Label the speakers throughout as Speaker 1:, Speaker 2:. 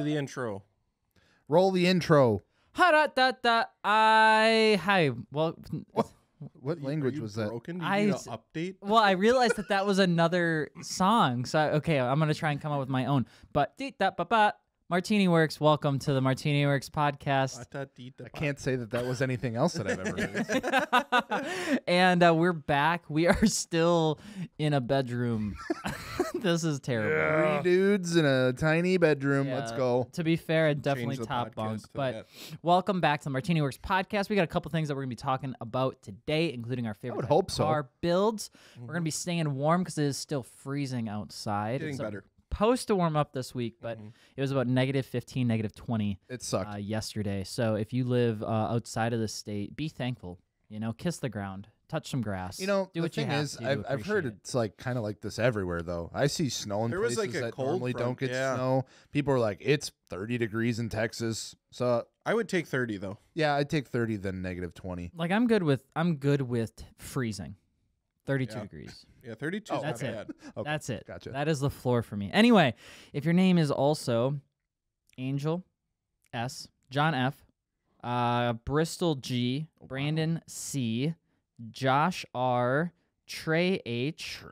Speaker 1: Do the intro.
Speaker 2: Roll the intro.
Speaker 3: Hi. Well,
Speaker 2: What language was that?
Speaker 1: Broken? Do you need an update?
Speaker 3: well, I realized that was another song. So okay, I'm gonna try and come up with my own. But MartiniWorks, welcome to the MartiniWorks Podcast.
Speaker 2: I can't say that was anything else that I've ever heard.
Speaker 3: And we're back. We are still in a bedroom. This is terrible.
Speaker 2: 3 dudes in a tiny bedroom.
Speaker 3: Yeah.
Speaker 2: Let's go.
Speaker 3: To be fair, it definitely
Speaker 1: Change the
Speaker 3: top
Speaker 1: podcast
Speaker 3: bunk.
Speaker 1: to
Speaker 3: But
Speaker 1: that.
Speaker 3: welcome back to the MartiniWorks Podcast. We got a couple things that we're going to be talking about today, including our favorite
Speaker 2: would hope so.
Speaker 3: car builds. We're going to be staying warm because it is still freezing outside.
Speaker 1: Getting
Speaker 3: It's
Speaker 1: better.
Speaker 3: supposed to warm up this week, but it was about -15, -20
Speaker 2: It sucked.
Speaker 3: yesterday. So if you live outside of the state, be thankful. You know, kiss the ground, touch some grass.
Speaker 2: You know,
Speaker 3: do
Speaker 2: the
Speaker 3: what you
Speaker 2: thing
Speaker 3: have
Speaker 2: is,
Speaker 3: to
Speaker 2: I've heard
Speaker 3: appreciate it.
Speaker 2: it's like kind of like this everywhere, though. I see snow in
Speaker 1: There was,
Speaker 2: places
Speaker 1: like, a
Speaker 2: that
Speaker 1: cold
Speaker 2: normally
Speaker 1: front,
Speaker 2: don't get
Speaker 1: yeah.
Speaker 2: snow. People are like, it's 30 degrees in Texas. So
Speaker 1: I would take 30 though.
Speaker 2: yeah, I'd take 30 than -20.
Speaker 3: Like I'm good with freezing, 32
Speaker 1: Yeah.
Speaker 3: degrees.
Speaker 1: Yeah, 32 is
Speaker 3: That's
Speaker 1: not
Speaker 3: it.
Speaker 1: bad.
Speaker 2: Okay,
Speaker 3: That's it.
Speaker 2: Gotcha.
Speaker 3: That is the floor for me. Anyway, if your name is also Angel S, John F, Bristol G, Brandon C, Josh R, Trey H,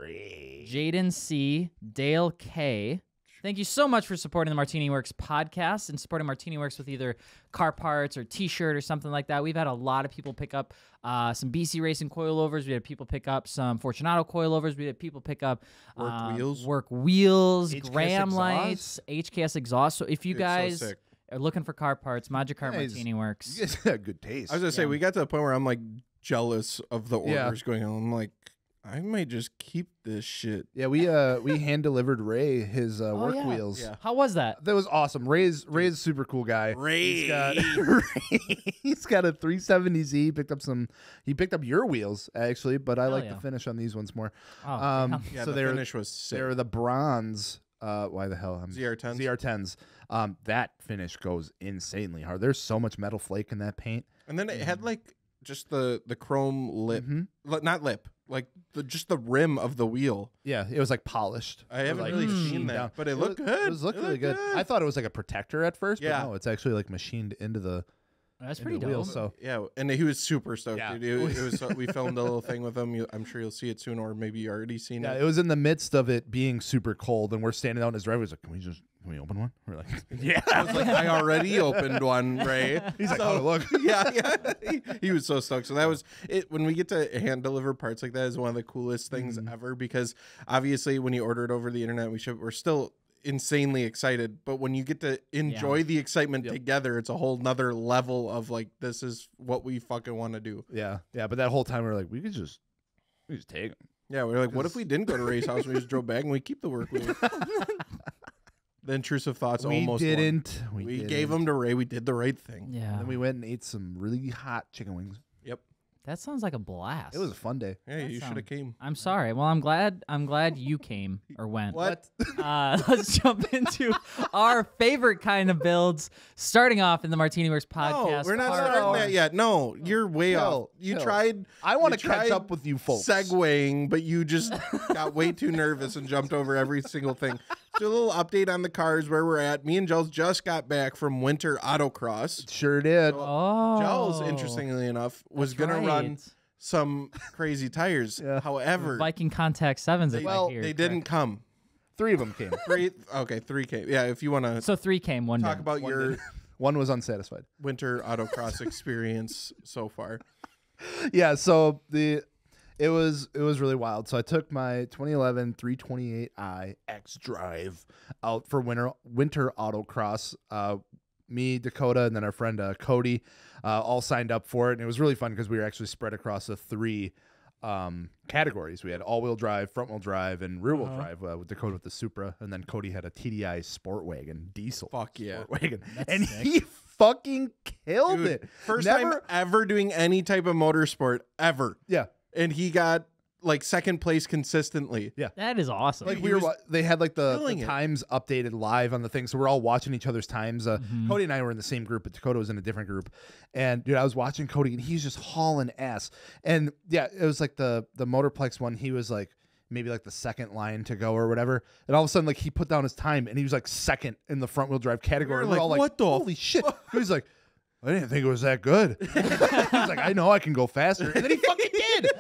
Speaker 3: Jaden C, Dale K. Thank you so much for supporting the MartiniWorks podcast and supporting MartiniWorks with either car parts or T-shirt or something like that. We've had a lot of people pick up some BC Racing coilovers. We had people pick up some Fortunato coilovers. We had people pick up work wheels,
Speaker 2: HKS
Speaker 3: Graham
Speaker 2: exhaust.
Speaker 3: lights, HKS exhaust. So if you
Speaker 1: Dude, so
Speaker 3: guys
Speaker 1: sick.
Speaker 3: are looking for car parts, Mod Your Car
Speaker 2: Guys,
Speaker 3: MartiniWorks.
Speaker 2: You guys got good taste.
Speaker 1: I was gonna say
Speaker 3: Yeah.
Speaker 1: we got to the point where I'm like jealous of the
Speaker 2: Yeah.
Speaker 1: orders going on. I'm like, I might just keep this shit.
Speaker 2: Yeah, we hand delivered Ray his work
Speaker 3: yeah.
Speaker 2: wheels.
Speaker 1: Yeah.
Speaker 3: How was that?
Speaker 2: That was awesome. Ray's a super cool guy.
Speaker 1: Ray.
Speaker 2: He's got a 370Z. He picked up your wheels actually, but I
Speaker 3: Hell
Speaker 2: like
Speaker 3: yeah.
Speaker 2: the finish on these ones more.
Speaker 3: Oh,
Speaker 1: Yeah,
Speaker 2: so
Speaker 1: the finish was sick.
Speaker 2: they're the bronze. Why the hell?
Speaker 1: ZR10s?
Speaker 2: ZR10s. That finish goes insanely hard. There's so much metal flake in that paint.
Speaker 1: And then it had like just the chrome lip, not lip, like just the rim of the wheel.
Speaker 2: Yeah, it was like polished.
Speaker 1: I haven't
Speaker 2: Like,
Speaker 1: really
Speaker 2: machined
Speaker 1: seen that,
Speaker 2: down.
Speaker 1: but it looked good.
Speaker 2: It was looking really good. I thought it was like a protector at first,
Speaker 1: Yeah.
Speaker 2: but no, it's actually like machined into the
Speaker 3: that's pretty dope.
Speaker 2: wheel. So
Speaker 1: Yeah, and he was super stoked.
Speaker 2: Yeah.
Speaker 1: Dude. It was. We filmed a little thing with him. I'm sure you'll see it soon, or maybe you already seen
Speaker 2: yeah,
Speaker 1: it.
Speaker 2: it was in the midst of it being super cold, and we're standing out in his driveway. He's like, "Can we open one?" We're like, "Yeah."
Speaker 1: I was like, I already opened one, Ray.
Speaker 2: He's like, "How'd it look?"
Speaker 1: yeah. He was so stoked. So that was it. When we get to hand deliver parts like that is one of the coolest things ever, because obviously when you order it over the internet, we're still insanely excited, but when you get to enjoy the excitement together, it's a whole nother level of like, this is what we fucking want to do.
Speaker 2: Yeah. But that whole time we were like, we just take them.
Speaker 1: Yeah, we're like, what if we didn't go to Ray's house and we just drove back and we keep the work wheel? The intrusive thoughts
Speaker 2: We
Speaker 1: almost won.
Speaker 2: didn't.
Speaker 1: We gave them to Ray. We did the right thing.
Speaker 3: Yeah,
Speaker 2: Then we went and ate some really hot chicken wings.
Speaker 1: Yep.
Speaker 3: that sounds like a blast.
Speaker 2: It was a fun day.
Speaker 1: Yeah, you should have came.
Speaker 3: I'm sorry. Well, I'm glad you came or went.
Speaker 1: What?
Speaker 3: Let's jump into our favorite kind of builds. Starting off in the MartiniWorks podcast.
Speaker 1: No, we're not
Speaker 3: part
Speaker 1: starting
Speaker 3: of-
Speaker 1: that yet. No, you're way off. You
Speaker 2: chill.
Speaker 1: tried.
Speaker 2: I want to
Speaker 1: you
Speaker 2: catch
Speaker 1: tried
Speaker 2: up with you folks.
Speaker 1: Segueing, but you just got way too nervous and jumped over every single thing. Do a little update on the cars, where we're at. Me and Gels just got back from winter autocross.
Speaker 2: Sure did.
Speaker 3: Oh,
Speaker 1: Gels, interestingly enough, was
Speaker 3: that's
Speaker 1: going to run
Speaker 3: right.
Speaker 1: some crazy tires. However,
Speaker 3: Viking Contact 7s. if I hear
Speaker 1: they
Speaker 3: correct.
Speaker 1: didn't come.
Speaker 2: 3 of them came.
Speaker 1: Three came. Yeah, if you want to
Speaker 3: So 3 came, 1
Speaker 1: talk
Speaker 3: didn't.
Speaker 1: about your
Speaker 2: One was unsatisfied.
Speaker 1: winter autocross experience so far.
Speaker 2: Yeah, so it was really wild. So I took my 2011 328i X Drive out for winter autocross. Me, Dakota, and then our friend Cody all signed up for it, and it was really fun because we were actually spread across the 3 categories. We had all-wheel drive, front-wheel drive, and rear-wheel drive with Dakota with the Supra, and then Cody had a TDI Sport Wagon diesel.
Speaker 1: Fuck yeah.
Speaker 2: Sport Wagon. And he fucking killed
Speaker 1: Dude,
Speaker 2: it.
Speaker 1: first time ever doing any type of motorsport ever.
Speaker 2: Yeah.
Speaker 1: And he got like second place consistently.
Speaker 2: Yeah.
Speaker 3: That is awesome.
Speaker 2: Like
Speaker 1: He was
Speaker 2: they had like the
Speaker 1: killing it.
Speaker 2: times updated live on the thing, so we're all watching each other's times. Cody and I were in the same group, but Dakota was in a different group. And dude, I was watching Cody, and he's just hauling ass. And yeah, it was like the Motorplex one. He was like maybe like the second line to go or whatever. And all of a sudden, like he put down his time and he was like second in the front wheel drive category.
Speaker 1: We're
Speaker 2: all like,
Speaker 1: what the
Speaker 2: holy shit. He's like, I didn't think it was that good. He's like, I know I can go faster. And then he fucking did.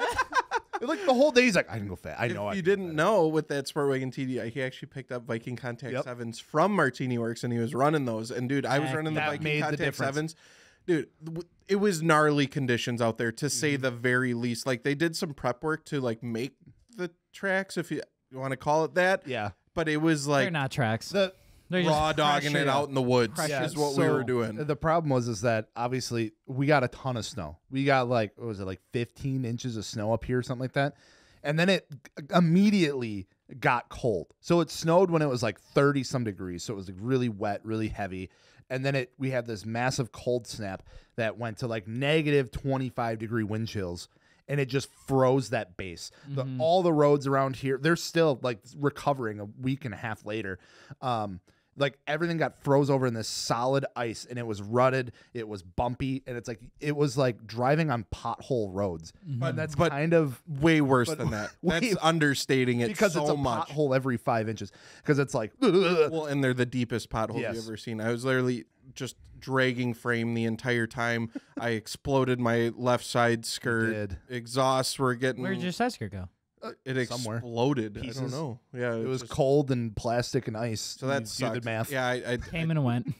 Speaker 2: Like the whole day, he's like, I can go fast. I know.
Speaker 1: If you didn't know, with that Sportwagon TDI, he actually picked up Viking Contact 7s from MartiniWorks, and he was running those. And dude, I was running the Viking Contact 7s. Dude, it was gnarly conditions out there, to say the very least. Like they did some prep work to like make the tracks, if you want to call it that.
Speaker 2: Yeah.
Speaker 1: But it was like
Speaker 3: They're not tracks.
Speaker 1: They're raw dogging it out in the woods is what we were doing.
Speaker 2: The problem was that obviously we got a ton of snow. We got like, what was it, like 15 inches of snow up here, something like that. And then it immediately got cold. So it snowed when it was like 30 some degrees. So it was like really wet, really heavy. And then we had this massive cold snap that went to like negative 25-degree wind chills. And it just froze that base. All the roads around here, they're still like recovering a week and a half later. Like everything got froze over in this solid ice, and it was rutted. It was bumpy, and it was like driving on pothole roads. But that's kind of
Speaker 1: way worse than that. That's understating it
Speaker 2: because
Speaker 1: so
Speaker 2: it's a
Speaker 1: much.
Speaker 2: pothole every 5 inches. Because it's like,
Speaker 1: well, and they're the deepest potholes
Speaker 2: Yes.
Speaker 1: you've ever seen. I was literally just dragging frame the entire time. I exploded my left side skirt. Exhausts were getting.
Speaker 3: Where did your side skirt go?
Speaker 1: It
Speaker 2: somewhere.
Speaker 1: Exploded.
Speaker 2: Pieces.
Speaker 1: I don't know. Yeah,
Speaker 2: it was
Speaker 1: just
Speaker 2: cold and plastic and ice.
Speaker 1: So that
Speaker 2: sucked.
Speaker 1: sucked.
Speaker 2: Math.
Speaker 1: Yeah, I
Speaker 3: Came and went.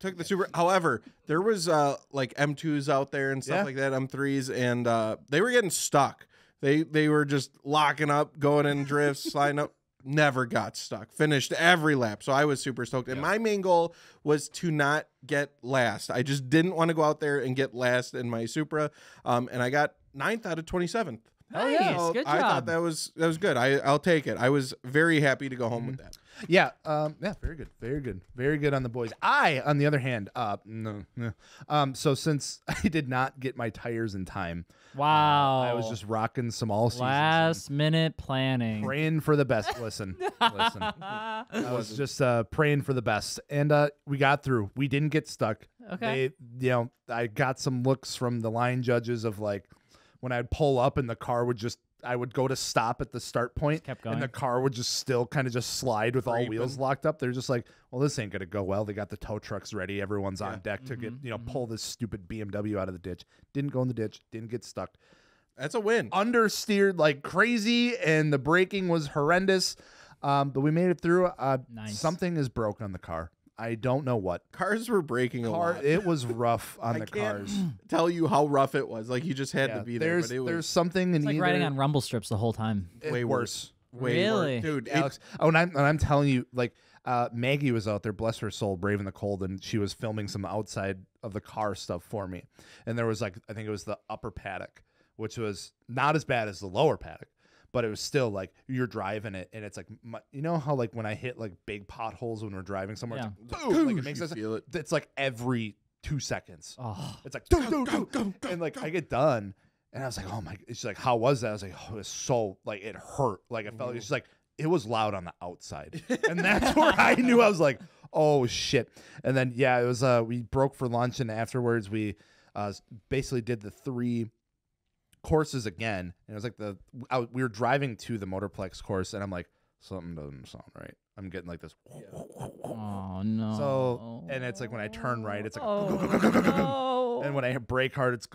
Speaker 1: took the Super. However, there was like M2s out there and stuff like that, M3s, and they were getting stuck. They were just locking up, going in drifts, sliding up. Never got stuck. Finished every lap. So I was super stoked. And my main goal was to not get last. I just didn't want to go out there and get last in my Supra. And I got 9th out of 27th.
Speaker 3: Nice.
Speaker 1: So
Speaker 3: Good job.
Speaker 1: I thought that was good. I'll take it. I was very happy to go home with that.
Speaker 2: Yeah, very good, very good on the boys. I, on the other hand, no. So since I did not get my tires in time,
Speaker 3: Wow.
Speaker 2: I was just rocking some all seasons.
Speaker 3: Last minute planning.
Speaker 2: Praying for the best. Listen. I was just praying for the best, and we got through. We didn't get stuck.
Speaker 3: Okay.
Speaker 2: I got some looks from the line judges of like when I'd pull up and the car would just. I would go to stop at the start point,
Speaker 3: kept going.
Speaker 2: and the car would just still kind of just slide with all wheels locked up. They're just like, well, this ain't gonna go well. They got the tow trucks ready. Everyone's on deck to get pull this stupid BMW out of the ditch. Didn't go in the ditch. Didn't get stuck.
Speaker 1: That's a win.
Speaker 2: Understeered like crazy, and the braking was horrendous. But we made it through.
Speaker 3: Nice.
Speaker 2: Something is broke on the car. I don't know what.
Speaker 1: Cars were breaking a lot.
Speaker 2: It was rough on the
Speaker 1: can't
Speaker 2: cars.
Speaker 1: tell you how rough it was. Like you just had to be there. But it was
Speaker 2: There's something in
Speaker 3: It's like
Speaker 2: either,
Speaker 3: riding on rumble strips the whole time.
Speaker 1: way worse. Way
Speaker 3: Really?
Speaker 1: worse. Dude.
Speaker 2: Alex. And I'm telling you, like Maggie was out there, bless her soul, braving the cold, and she was filming some outside of the car stuff for me. And there was like, I think it was the upper paddock, which was not as bad as the lower paddock. But it was still like you're driving it, and it's like you know how like when I hit like big potholes when we're driving somewhere, it's like, boom, like it makes
Speaker 1: feel it.
Speaker 2: It's like every 2 seconds.
Speaker 3: Oh.
Speaker 2: It's like go, and like I get done, and I was like, oh my! She's like, how was that? I was like, oh, it was so like it hurt. Like it felt. She's like, it was loud on the outside, and that's where I knew I was like, oh shit. And then it was we broke for lunch, and afterwards we basically did the 3 courses again, and it was like we were driving to the Motorplex course, and I'm like, something doesn't sound right. I'm getting like this.
Speaker 3: Oh no.
Speaker 2: So, and it's like when I turn right, it's like,
Speaker 3: no.
Speaker 2: and when I hit brake hard, it's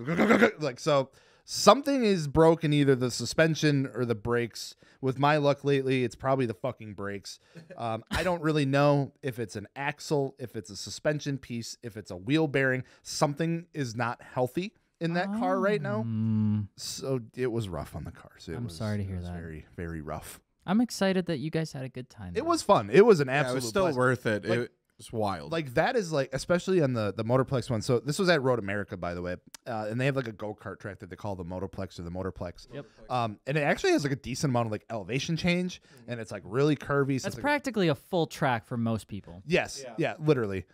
Speaker 2: like, so something is broken, either the suspension or the brakes. With my luck lately, it's probably the fucking brakes. I don't really know if it's an axle, if it's a suspension piece, if it's a wheel bearing. Something is not healthy in that car right now. So it was rough on the car. So
Speaker 3: I'm sorry to hear that.
Speaker 2: Very, very rough.
Speaker 3: I'm excited that you guys had a good time.
Speaker 2: It was fun. It was an
Speaker 1: It
Speaker 2: absolute
Speaker 1: was still
Speaker 2: blast.
Speaker 1: worth it.
Speaker 2: Like-
Speaker 1: It was wild.
Speaker 2: Like that is like, especially on the Motorplex one. So this was at Road America, by the way, and they have like a go-kart track that they call the Motoplex or the Motorplex.
Speaker 3: Yep.
Speaker 2: And it actually has like a decent amount of like elevation change, and it's like really curvy. So
Speaker 3: That's
Speaker 2: it's like,
Speaker 3: practically a full track for most people.
Speaker 2: yes, yeah, literally.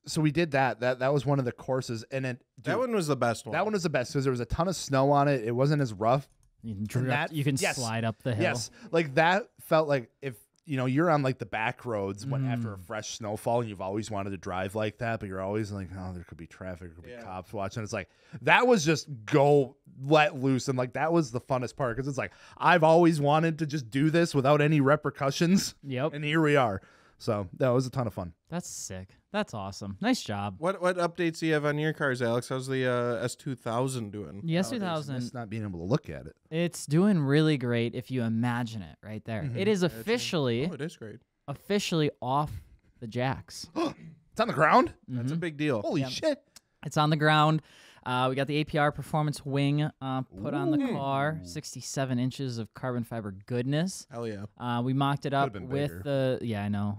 Speaker 2: So we did that. That was one of the courses, and
Speaker 1: that one was the best one.
Speaker 2: That one was the best because there was a ton of snow on it. It wasn't as rough.
Speaker 3: You can,
Speaker 2: And that-
Speaker 3: you can
Speaker 2: yes.
Speaker 3: slide up the hill.
Speaker 2: Yes, like that felt like if you know, you're on like the back roads when after a fresh snowfall, and you've always wanted to drive like that, but you're always like, oh, there could be traffic, there could be cops watching. It's like that was just go let loose, and like that was the funnest part because it's like I've always wanted to just do this without any repercussions.
Speaker 3: Yep.
Speaker 2: And here we are. So that was a ton of fun.
Speaker 3: That's sick. That's awesome. Nice job.
Speaker 1: What updates do you have on your cars, Alex? How's the S2000 doing?
Speaker 3: The S2000.
Speaker 2: It's not being able to look at it.
Speaker 3: It's doing really great if you imagine it right there. It is officially
Speaker 1: Oh, it is great.
Speaker 3: officially off the jacks.
Speaker 2: It's on the ground?
Speaker 1: That's a big deal.
Speaker 2: Holy shit.
Speaker 3: It's on the ground. We got the APR Performance Wing put on the car. 67 inches of carbon fiber goodness.
Speaker 1: Hell yeah.
Speaker 3: We mocked it up
Speaker 2: been
Speaker 3: with
Speaker 2: bigger.
Speaker 3: the I know.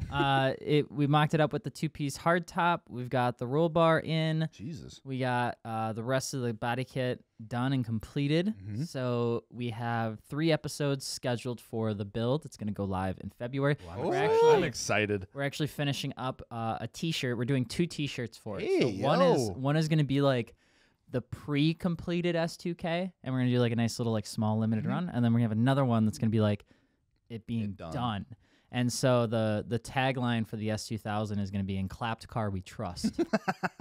Speaker 3: We mocked it up with the 2-piece hardtop. We've got the roll bar in.
Speaker 2: Jesus.
Speaker 3: We got the rest of the body kit done and completed. So we have 3 episodes scheduled for the build. It's going to go live in February.
Speaker 2: I'm excited.
Speaker 3: We're actually finishing up a T-shirt. We're doing 2 T-shirts for it.
Speaker 2: Hey,
Speaker 3: So one is going to be like the pre-completed S2K, and we're gonna do like a nice little like small limited run, and then we're gonna have another one that's gonna be like it being done. And so the tagline for the S2000 is gonna be "In clapped car we trust."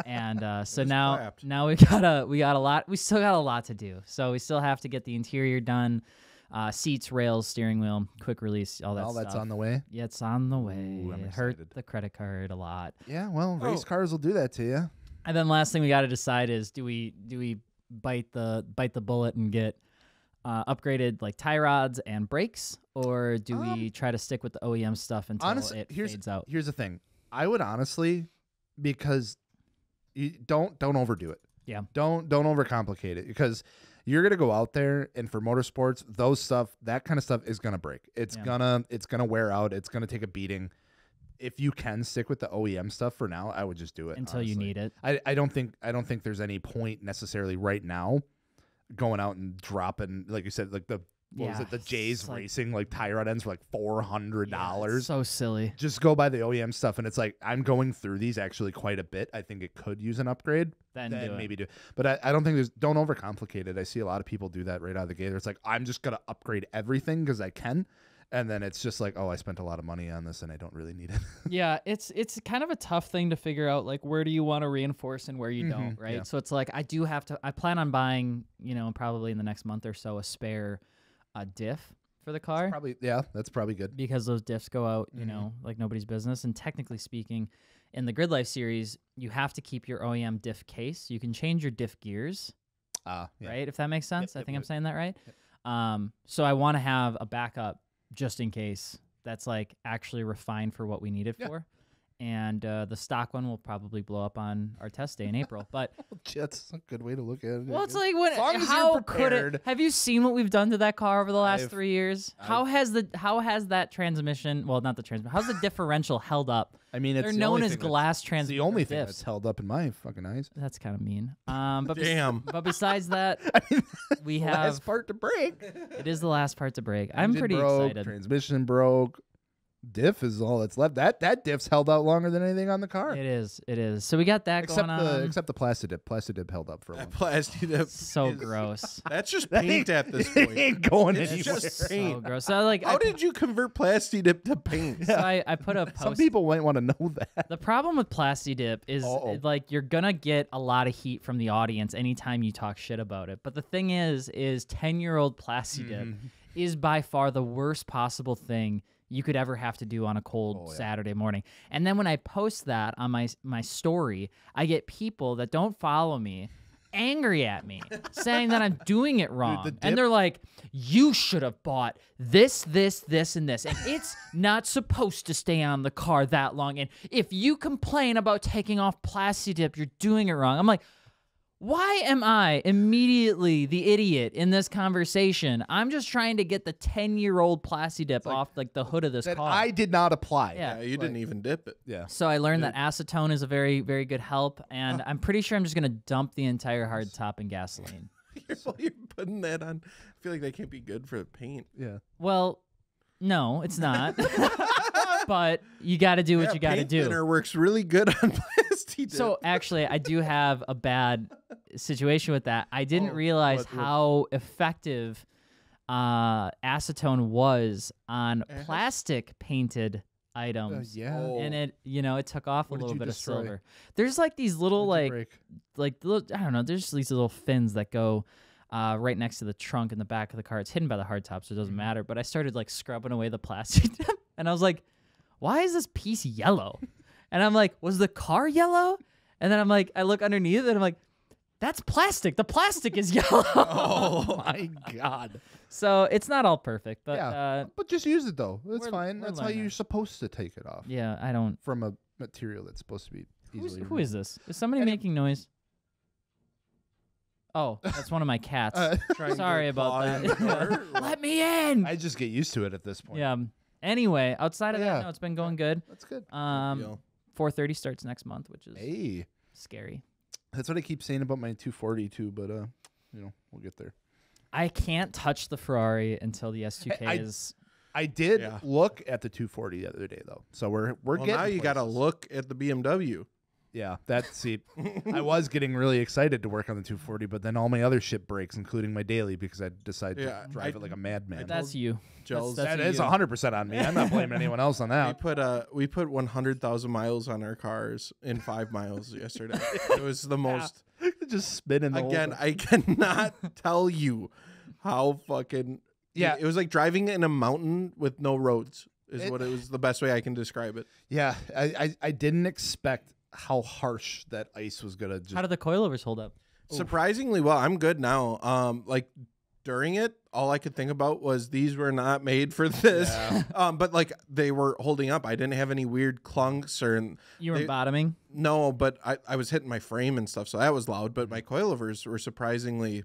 Speaker 3: And so now we got a lot. We still got a lot to do. So we still have to get the interior done, seats, rails, steering wheel, quick release, all that.
Speaker 2: All
Speaker 3: stuff.
Speaker 2: that's on the way.
Speaker 3: Yeah, it's on the way.
Speaker 2: Ooh, I'm
Speaker 3: It hurt
Speaker 2: excited.
Speaker 3: the credit card a lot.
Speaker 2: Yeah, well, race cars will do that to you.
Speaker 3: And then last thing we got to decide is do we bite the bullet and get upgraded like tie rods and brakes, or do we try to stick with the OEM stuff until it fades out?
Speaker 2: Here's the thing. I would honestly, because you don't overdo it.
Speaker 3: Yeah.
Speaker 2: Don't overcomplicate it, because you're gonna go out there and for motorsports, that kind of stuff is gonna break. It's gonna wear out. It's gonna take a beating. If you can stick with the OEM stuff for now, I would just do it
Speaker 3: Until
Speaker 2: honestly.
Speaker 3: you need it.
Speaker 2: I don't think there's any point necessarily right now going out and dropping, like you said, like the J's
Speaker 3: like,
Speaker 2: racing like tie rod ends for like $400.
Speaker 3: So silly.
Speaker 2: Just go buy the OEM stuff, and it's like I'm going through these actually quite a bit. I think it could use an upgrade.
Speaker 3: Then
Speaker 2: Maybe do it. But I don't think don't overcomplicate it. I see a lot of people do that right out of the gate. It's like I'm just gonna upgrade everything because I can. And then it's just like, oh, I spent a lot of money on this and I don't really need it.
Speaker 3: Yeah, it's kind of a tough thing to figure out, like where do you want to reinforce and where you don't, right?
Speaker 2: Yeah.
Speaker 3: So it's like I plan on buying, probably in the next month or so, a spare diff for the car.
Speaker 2: That's probably good.
Speaker 3: Because those diffs go out, like nobody's business. And technically speaking, in the Grid Life series, you have to keep your OEM diff case. You can change your diff gears, right? If that makes sense. I think I'm saying that right. So I want to have a backup just in case that's like actually refined for what we need it for. And the stock one will probably blow up on our test day in April. But
Speaker 2: that's a good way to look at it.
Speaker 3: Well, it's like
Speaker 2: how
Speaker 3: could it? Have you seen what we've done to that car over the last 3 years? How has that transmission? Well, not the transmission. How's the differential held up?
Speaker 2: I mean,
Speaker 3: they're known as glass transmission.
Speaker 2: It's the only thing that's held up in my fucking eyes.
Speaker 3: That's kind of mean. But
Speaker 1: Damn.
Speaker 3: But besides that, we have
Speaker 2: the last part to break.
Speaker 3: It is the last part to break. I'm
Speaker 2: Engine
Speaker 3: pretty
Speaker 2: broke,
Speaker 3: excited.
Speaker 2: Transmission broke. Diff is all that's left. That diff's held out longer than anything on the car.
Speaker 3: It is. So we got that going on.
Speaker 2: Except the plastic dip. Plastic dip held up for a long time.
Speaker 1: Plastic dip.
Speaker 3: So gross.
Speaker 1: That's just paint at this point.
Speaker 2: It ain't going
Speaker 1: It's
Speaker 2: anywhere.
Speaker 1: just paint.
Speaker 3: So gross. So like,
Speaker 1: How did you convert plastic dip to paint?
Speaker 3: So I put a post.
Speaker 2: Some people might want to know that.
Speaker 3: The problem with Plasti Dip is like you're gonna get a lot of heat from the audience anytime you talk shit about it. But the thing is 10-year-old Plasti Dip is by far the worst possible thing you could ever have to do on a cold Saturday morning. And then when I post that on my story, I get people that don't follow me angry at me, saying that I'm doing it wrong. And they're like, you should have bought this, and this. And it's not supposed to stay on the car that long. And if you complain about taking off Plasti Dip, you're doing it wrong. I'm like, why am I immediately the idiot in this conversation? I'm just trying to get the 10-year-old Plasti Dip off like the hood of this car.
Speaker 2: I did not apply.
Speaker 3: Yeah.
Speaker 1: You didn't even dip it.
Speaker 2: Yeah.
Speaker 3: So I learned that acetone is a very, very good help, and I'm pretty sure I'm just going to dump the entire hard top in gasoline.
Speaker 1: You're putting that on. I feel like that can't be good for the paint.
Speaker 2: Yeah.
Speaker 3: Well, no, it's not. But you got to do what you got to
Speaker 1: paint
Speaker 3: do.
Speaker 1: thinner works really good on plastic dip.
Speaker 3: So actually, I do have a bad situation with that. I didn't realize how effective acetone was on plastic painted items.
Speaker 2: Yeah.
Speaker 3: And it, it took off
Speaker 2: What
Speaker 3: a
Speaker 2: did
Speaker 3: little
Speaker 2: you
Speaker 3: bit
Speaker 2: destroy?
Speaker 3: of silver. There's like these little
Speaker 2: What did you break?
Speaker 3: little, I don't know. There's these little fins that go right next to the trunk in the back of the car. It's hidden by the hardtop, so it doesn't matter. But I started like scrubbing away the plastic, and I was like, "Why is this piece yellow?" And I'm like, "Was the car yellow?" And then I'm like, I look underneath it, and I'm like, "That's plastic. The plastic is yellow."
Speaker 2: Oh my God.
Speaker 3: So it's not all perfect, but
Speaker 2: Yeah. But just use it though. It's
Speaker 3: we're-
Speaker 2: fine.
Speaker 3: we're
Speaker 2: That's how
Speaker 3: learning.
Speaker 2: you're supposed to take it off.
Speaker 3: yeah, I don't.
Speaker 2: From a material that's supposed to be easily.
Speaker 3: Who is this? Is somebody making noise? Oh, that's one of my cats.
Speaker 1: Trying to
Speaker 3: Sorry about
Speaker 1: claw in the
Speaker 3: that.
Speaker 1: door.
Speaker 3: Let me in.
Speaker 2: I just get used to it at this point.
Speaker 3: Yeah. Anyway, outside of
Speaker 2: Yeah.
Speaker 3: that, no, it's been going good.
Speaker 2: That's good.
Speaker 3: 4:30 starts next month, which is
Speaker 2: Hey,
Speaker 3: scary.
Speaker 2: that's what I keep saying about my 240 too. But we'll get there.
Speaker 3: I can't touch the Ferrari until the S2K
Speaker 2: I-
Speaker 3: is.
Speaker 2: I did
Speaker 1: Yeah.
Speaker 2: look at the 240 the other day though, so we're
Speaker 1: Well,
Speaker 2: getting.
Speaker 1: now you got to
Speaker 2: places.
Speaker 1: look at the BMW.
Speaker 2: Yeah, I was getting really excited to work on the 240, but then all my other shit breaks, incling my daily, because I decided
Speaker 1: Yeah,
Speaker 2: to drive it like a madman.
Speaker 3: That's you.
Speaker 1: Gels.
Speaker 3: That's
Speaker 2: That is 100% on me. I'm not blaming anyone else on that.
Speaker 1: We put 100,000 miles on our cars in 5 miles yesterday. It was the most.
Speaker 2: Just spinning. The whole
Speaker 1: Again,
Speaker 2: thing.
Speaker 1: I cannot tell you how fucking.
Speaker 2: Yeah.
Speaker 1: It was like driving in a mountain with no roads. What it was the best way I can describe it.
Speaker 2: Yeah, I didn't expect how harsh that ice was gonna just.
Speaker 3: How did the coilovers hold up?
Speaker 1: Surprisingly well. I'm good now. Like during it, all I could think about was these were not made for this.
Speaker 2: Yeah.
Speaker 1: But like they were holding up. I didn't have any weird clunks or
Speaker 3: You were
Speaker 1: They-
Speaker 3: bottoming.
Speaker 1: no. But I was hitting my frame and stuff, so that was loud. But my coilovers were surprisingly.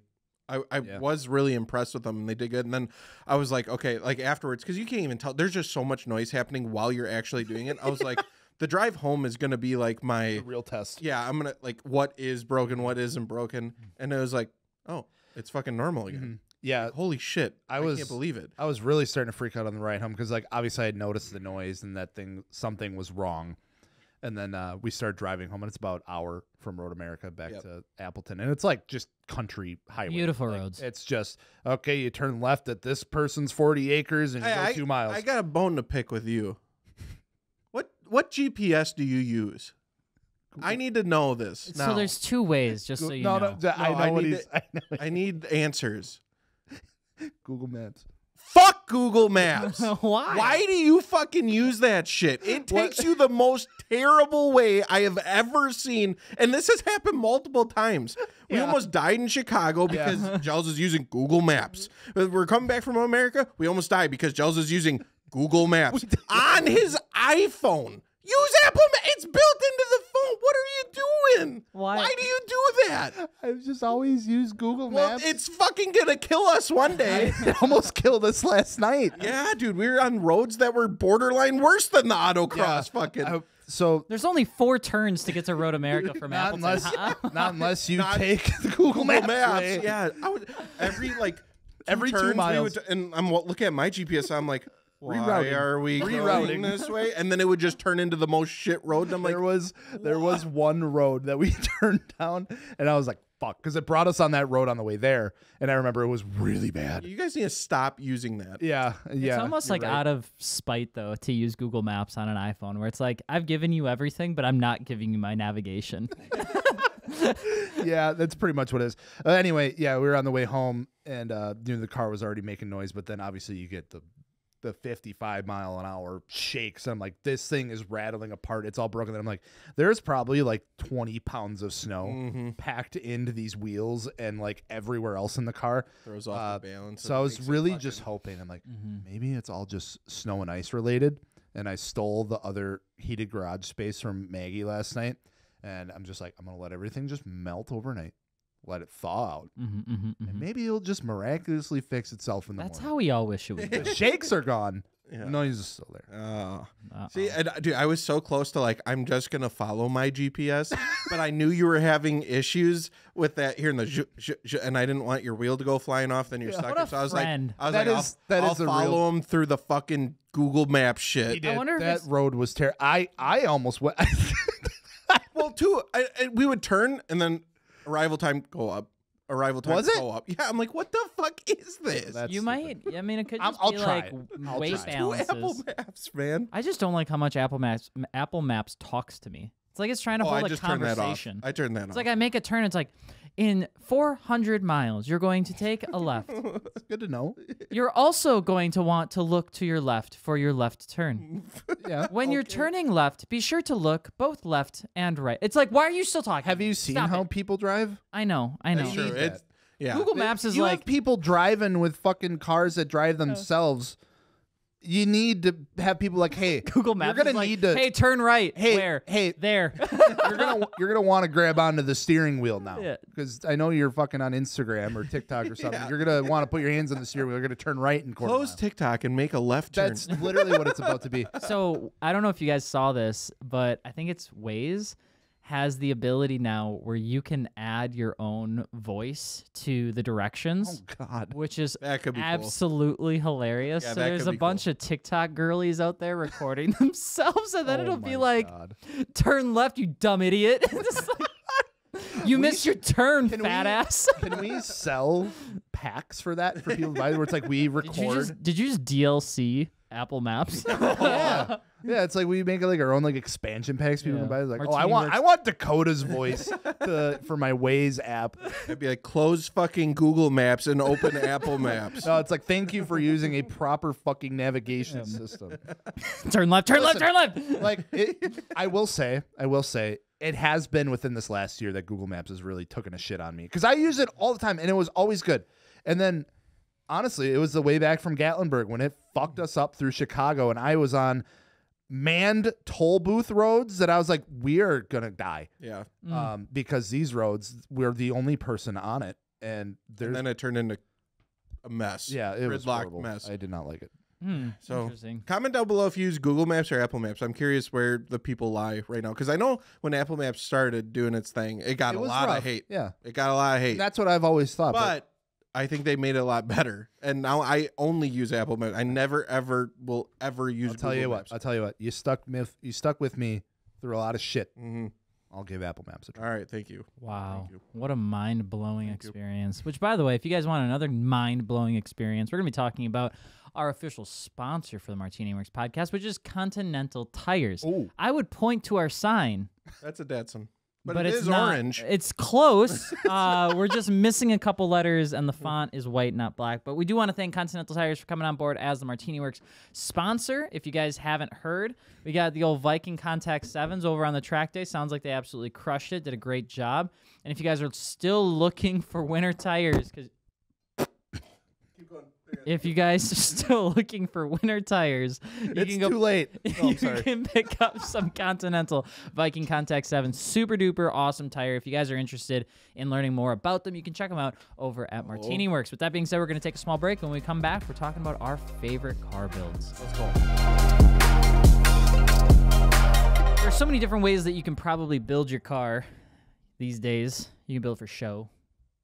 Speaker 1: I
Speaker 2: Yeah.
Speaker 1: was really impressed with them, and they did good. And then I was like, okay, like afterwards, because you can't even tell. There's just so much noise happening while you're actually doing it. I was like, the drive home is gonna be like my
Speaker 2: The real test.
Speaker 1: yeah. I'm gonna like what is broken, what isn't broken, and it was like, oh, it's fucking normal again.
Speaker 2: Mhm. Yeah,
Speaker 1: Holy shit! I
Speaker 2: was-
Speaker 1: can't believe it.
Speaker 2: I was really starting to freak out on the ride home because, like, obviously I had noticed the noise and something was wrong. And then we started driving home, and it's about an hour from Road America back
Speaker 1: Yep.
Speaker 2: to Appleton, and it's like just country highway.
Speaker 3: Beautiful
Speaker 2: Like,
Speaker 3: roads.
Speaker 2: It's just okay. You turn left at this person's 40 acres, and you go 2 miles.
Speaker 1: I got a bone to pick with you. What GPS do you use? I need to know this.
Speaker 3: So
Speaker 1: now.
Speaker 3: there's two ways, just so you
Speaker 2: no,
Speaker 3: know.
Speaker 2: no, I
Speaker 1: No,
Speaker 2: know
Speaker 1: I
Speaker 2: what
Speaker 1: need
Speaker 2: he's. I know
Speaker 1: I need answers.
Speaker 2: Google Maps.
Speaker 1: Fuck Google Maps.
Speaker 3: Why?
Speaker 1: Why do you fucking use that shit? It takes you the most terrible way I have ever seen. And this has happened multiple times. We
Speaker 2: Yeah.
Speaker 1: almost died in Chicago because Giles is using Google Maps. We're coming back from America. We almost died because Giles is using Google Maps on his iPhone. Use Apple Maps. It's built into the phone. What are you doing?
Speaker 3: Why?
Speaker 1: Why do you do that?
Speaker 2: I've just always used Google
Speaker 1: Well,
Speaker 2: Maps.
Speaker 1: it's fucking gonna kill us one day.
Speaker 2: It almost killed us last night.
Speaker 1: Yeah, dude, we were on roads that were borderline worse than the autocross. Fucking.
Speaker 2: So
Speaker 3: There's only 4 turns to get to Road America from
Speaker 2: not
Speaker 3: Appleton.
Speaker 2: unless,
Speaker 3: Huh?
Speaker 2: not unless you
Speaker 1: Not-
Speaker 2: take the Google Maps. way.
Speaker 1: Yeah, every like
Speaker 2: Every 2
Speaker 1: turns we
Speaker 2: miles.
Speaker 1: would, and I'm looking at my GPS. I'm like, why
Speaker 2: Rerouting.
Speaker 1: are we going
Speaker 2: Rerouting.
Speaker 1: this way? And then it would just turn into the most shit road. And I'm like,
Speaker 2: there was one road that we turned down, and I was like, "Fuck," because it brought us on that road on the way there, and I remember it was really bad.
Speaker 1: you guys need to stop using that.
Speaker 2: Yeah, yeah.
Speaker 3: It's almost
Speaker 2: you're
Speaker 3: like
Speaker 2: right.
Speaker 3: out of spite, though, to use Google Maps on an iPhone, where it's like, I've given you everything, but I'm not giving you my navigation.
Speaker 2: Yeah, that's pretty much what it is. Anyway, yeah, we were on the way home, and the car was already making noise, but then obviously you get the 55-mile-an-hour shakes. And I'm like, this thing is rattling apart. It's all broken. And I'm like, there's probably like 20 pounds of snow packed into these wheels and like everywhere else in the car.
Speaker 1: Throws off the balance.
Speaker 2: So I was really just hoping. I'm like, maybe it's all just snow and ice related. And I stole the other heated garage space from Maggie last night. And I'm just like, I'm going to let everything just melt overnight. Let it thaw out. And maybe it'll just miraculously fix itself in the
Speaker 3: That's
Speaker 2: morning.
Speaker 3: how we all wish it would be.
Speaker 2: The shakes are gone.
Speaker 1: Yeah.
Speaker 2: The noise is still there.
Speaker 1: See, and, dude, I was so close to like, I'm just gonna follow my GPS, but I knew you were having issues with that here in the and I didn't want your wheel to go flying off. Then you're stuck.
Speaker 3: What a
Speaker 1: So I was
Speaker 3: friend.
Speaker 1: like,
Speaker 2: That is
Speaker 1: I'll
Speaker 2: a
Speaker 1: follow
Speaker 2: real-
Speaker 1: him through the fucking Google Map shit.
Speaker 2: He did.
Speaker 3: wonder if
Speaker 2: That
Speaker 3: it's-
Speaker 2: road was terrible. I almost went.
Speaker 1: Well, too, we would turn and then arrival time go up. arrival time
Speaker 2: Was it?
Speaker 1: go up. Yeah, I'm like, what the fuck is this?
Speaker 2: That's
Speaker 3: You
Speaker 2: stupid.
Speaker 3: might. I mean, it could just
Speaker 2: I'll
Speaker 3: be
Speaker 2: try
Speaker 3: like
Speaker 2: it. I'll
Speaker 3: weight
Speaker 2: try it.
Speaker 1: Two Apple
Speaker 3: balances.
Speaker 1: Maps, man.
Speaker 3: I just don't like how much Apple Maps talks to me. It's like it's trying to
Speaker 1: Oh,
Speaker 3: hold
Speaker 1: I
Speaker 3: a
Speaker 1: just turned that off.
Speaker 3: conversation.
Speaker 1: I turned that
Speaker 3: It's
Speaker 1: off.
Speaker 3: like I make a turn. It's like, in 400 miles, you're going to take a left.
Speaker 2: It's good to know.
Speaker 3: You're also going to want to look to your left for your left turn.
Speaker 2: Yeah.
Speaker 3: When you're turning left, be sure to look both left and right. It's like, why are you still talking?
Speaker 2: Have you seen
Speaker 3: Stop
Speaker 2: how
Speaker 3: it.
Speaker 2: people drive?
Speaker 3: I know.
Speaker 1: That's true.
Speaker 2: need that.
Speaker 1: It's, yeah.
Speaker 3: Google Maps is
Speaker 2: you
Speaker 3: like,
Speaker 2: have people driving with fucking cars that drive themselves. You need to have people like, hey,
Speaker 3: Google Maps
Speaker 2: you're gonna
Speaker 3: is like,
Speaker 2: need to.
Speaker 3: hey, turn right.
Speaker 2: Hey,
Speaker 3: Where?
Speaker 2: hey.
Speaker 3: There.
Speaker 2: you're gonna want to grab onto the steering wheel now,
Speaker 3: Yeah.
Speaker 2: because I know you're fucking on Instagram or TikTok or something. You're gonna want to put your hands on the steering wheel. You're gonna turn right and quarter
Speaker 1: Close
Speaker 2: mile.
Speaker 1: TikTok and make a left turn.
Speaker 2: That's literally what it's about to be.
Speaker 3: So I don't know if you guys saw this, but I think it's Waze has the ability now where you can add your own voice to the directions,
Speaker 2: Oh God.
Speaker 3: which is
Speaker 1: That could be cool.
Speaker 3: absolutely hilarious.
Speaker 1: Yeah,
Speaker 3: So
Speaker 1: that
Speaker 3: there's
Speaker 1: could
Speaker 3: a
Speaker 1: be
Speaker 3: bunch of TikTok girlies out there recording themselves, and then
Speaker 2: Oh
Speaker 3: it'll be
Speaker 2: my
Speaker 3: like,
Speaker 2: God.
Speaker 3: turn left, you dumb idiot. It's like, you missed your turn, fat ass.
Speaker 2: Can we sell packs for that for people to buy? Where it's like we record.
Speaker 3: Did you just DLC Apple Maps?
Speaker 2: Yeah. Yeah, it's like we make like our own like expansion packs people
Speaker 3: Yeah.
Speaker 2: can buy. Like, oh,
Speaker 3: MartiniWorks.
Speaker 2: I want Dakota's voice for my Waze app.
Speaker 1: It'd be like close fucking Google Maps and open Apple Maps.
Speaker 2: No, it's like thank you for using a proper fucking navigation system.
Speaker 3: Turn left, turn left, turn left.
Speaker 2: Like I will say, it has been within this last year that Google Maps has really taken a shit on me because I use it all the time and it was always good. And then honestly, it was the way back from Gatlinburg when it fucked us up through Chicago and I was on manned toll booth roads that I was like, we are gonna die.
Speaker 1: Yeah.
Speaker 2: Because these roads, we're the only person on it, and there's
Speaker 1: And then it turned into a mess.
Speaker 2: yeah, it was
Speaker 1: Gridlocked
Speaker 2: horrible.
Speaker 1: mess.
Speaker 2: I did not like it.
Speaker 1: So
Speaker 3: Interesting.
Speaker 1: comment down below if you use Google Maps or Apple Maps. I'm curious where the people lie right now. Because I know when Apple Maps started doing its thing, it got
Speaker 2: It
Speaker 1: a
Speaker 2: was
Speaker 1: lot
Speaker 2: rough.
Speaker 1: of hate.
Speaker 2: Yeah,
Speaker 1: It got a lot of hate.
Speaker 2: and that's what I've always thought.
Speaker 1: But I think they made it a lot better. And now I only use Apple Maps. I never, ever will ever use
Speaker 2: I'll tell
Speaker 1: Google
Speaker 2: you
Speaker 1: Maps.
Speaker 2: what. I'll tell you what. You stuck with me through a lot of shit.
Speaker 1: Mhm.
Speaker 2: I'll give Apple Maps a try.
Speaker 1: All right. Thank you.
Speaker 3: Wow.
Speaker 1: Thank you.
Speaker 3: What a mind blowing
Speaker 1: Thank you.
Speaker 3: experience. Which, by the way, if you guys want another mind blowing experience, we're going to be talking about our official sponsor for the MartiniWorks podcast, which is Continental Tires.
Speaker 2: Ooh.
Speaker 3: I would point to our sign,
Speaker 1: That's a Datsun. But,
Speaker 3: but
Speaker 1: it
Speaker 3: it's
Speaker 1: is
Speaker 3: not.
Speaker 1: orange.
Speaker 3: It's close. We're just missing a couple letters, and the font is white, not black. But we do want to thank Continental Tires for coming on board as the MartiniWorks sponsor. If you guys haven't heard, we got the old Viking Contact 7s over on the track day. Sounds like they absolutely crushed it, did a great job. And if you guys are still looking for winter tires, because if you guys are still looking for winter tires, you
Speaker 2: It's
Speaker 3: can go
Speaker 2: too late. Oh,
Speaker 3: you
Speaker 2: I'm sorry.
Speaker 3: can pick up some Continental Viking Contact 7. Super duper awesome tire. If you guys are interested in learning more about them, you can check them out over at MartiniWorks. With that being said, we're going to take a small break. When we come back, we're talking about our favorite car builds.
Speaker 1: Let's go.
Speaker 3: There's so many different ways that you can probably build your car these days. You can build it for show.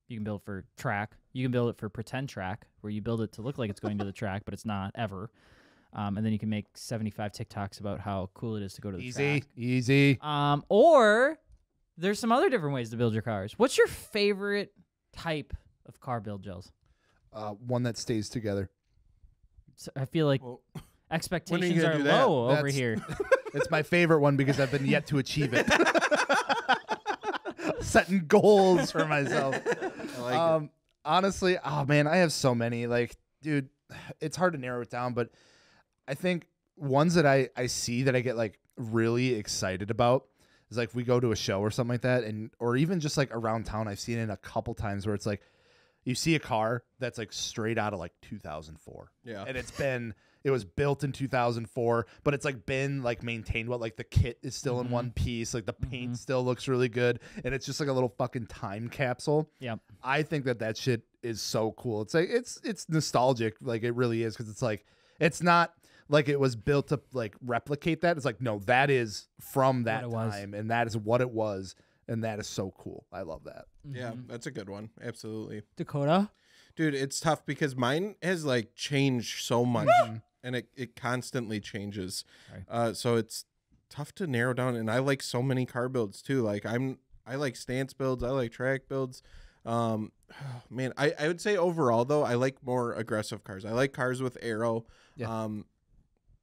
Speaker 3: You can build it for track. You can build it for pretend track, where you build it to look like it's going to the track, but it's not ever. And then you can make 75 TikToks about how cool it is to go to the track.
Speaker 2: Easy.
Speaker 3: Or there's some other different ways to build your cars. What's your favorite type of car build, Gels?
Speaker 2: One that stays together.
Speaker 3: So I feel like
Speaker 1: Well,
Speaker 3: expectations
Speaker 1: gonna
Speaker 3: are
Speaker 1: do that?
Speaker 3: low over
Speaker 2: That's-
Speaker 3: here.
Speaker 2: It's my favorite one because I've been yet to achieve it. Setting goals for myself.
Speaker 1: I like it.
Speaker 2: Honestly, oh man, I have so many. Like, dude, it's hard to narrow it down, but I think ones that I see that I get like really excited about is like if we go to a show or something like that, and or even just like around town, I've seen it a couple times where it's like you see a car that's like straight out of like 2004.
Speaker 1: Yeah.
Speaker 2: And it was built in 2004, but it's like been like maintained. What like the kit is still in one piece, like the paint still looks really good, and it's just like a little fucking time capsule.
Speaker 3: Yep.
Speaker 2: I think that shit is so cool. It's like it's nostalgic, like it really is, because it's like it's not like it was built to like replicate that. It's like no, that is from that
Speaker 3: it was.
Speaker 2: time, and that is what it was, and that is so cool. I love that.
Speaker 1: Yeah, that's a good one. Absolutely.
Speaker 3: Dakota?
Speaker 1: Dude, it's tough because mine has like changed so much and it constantly changes. So it's tough to narrow down, and I like so many car builds too. Like I like stance builds, I like track builds. Man, I would say overall though, I like more aggressive cars. I like cars with aero,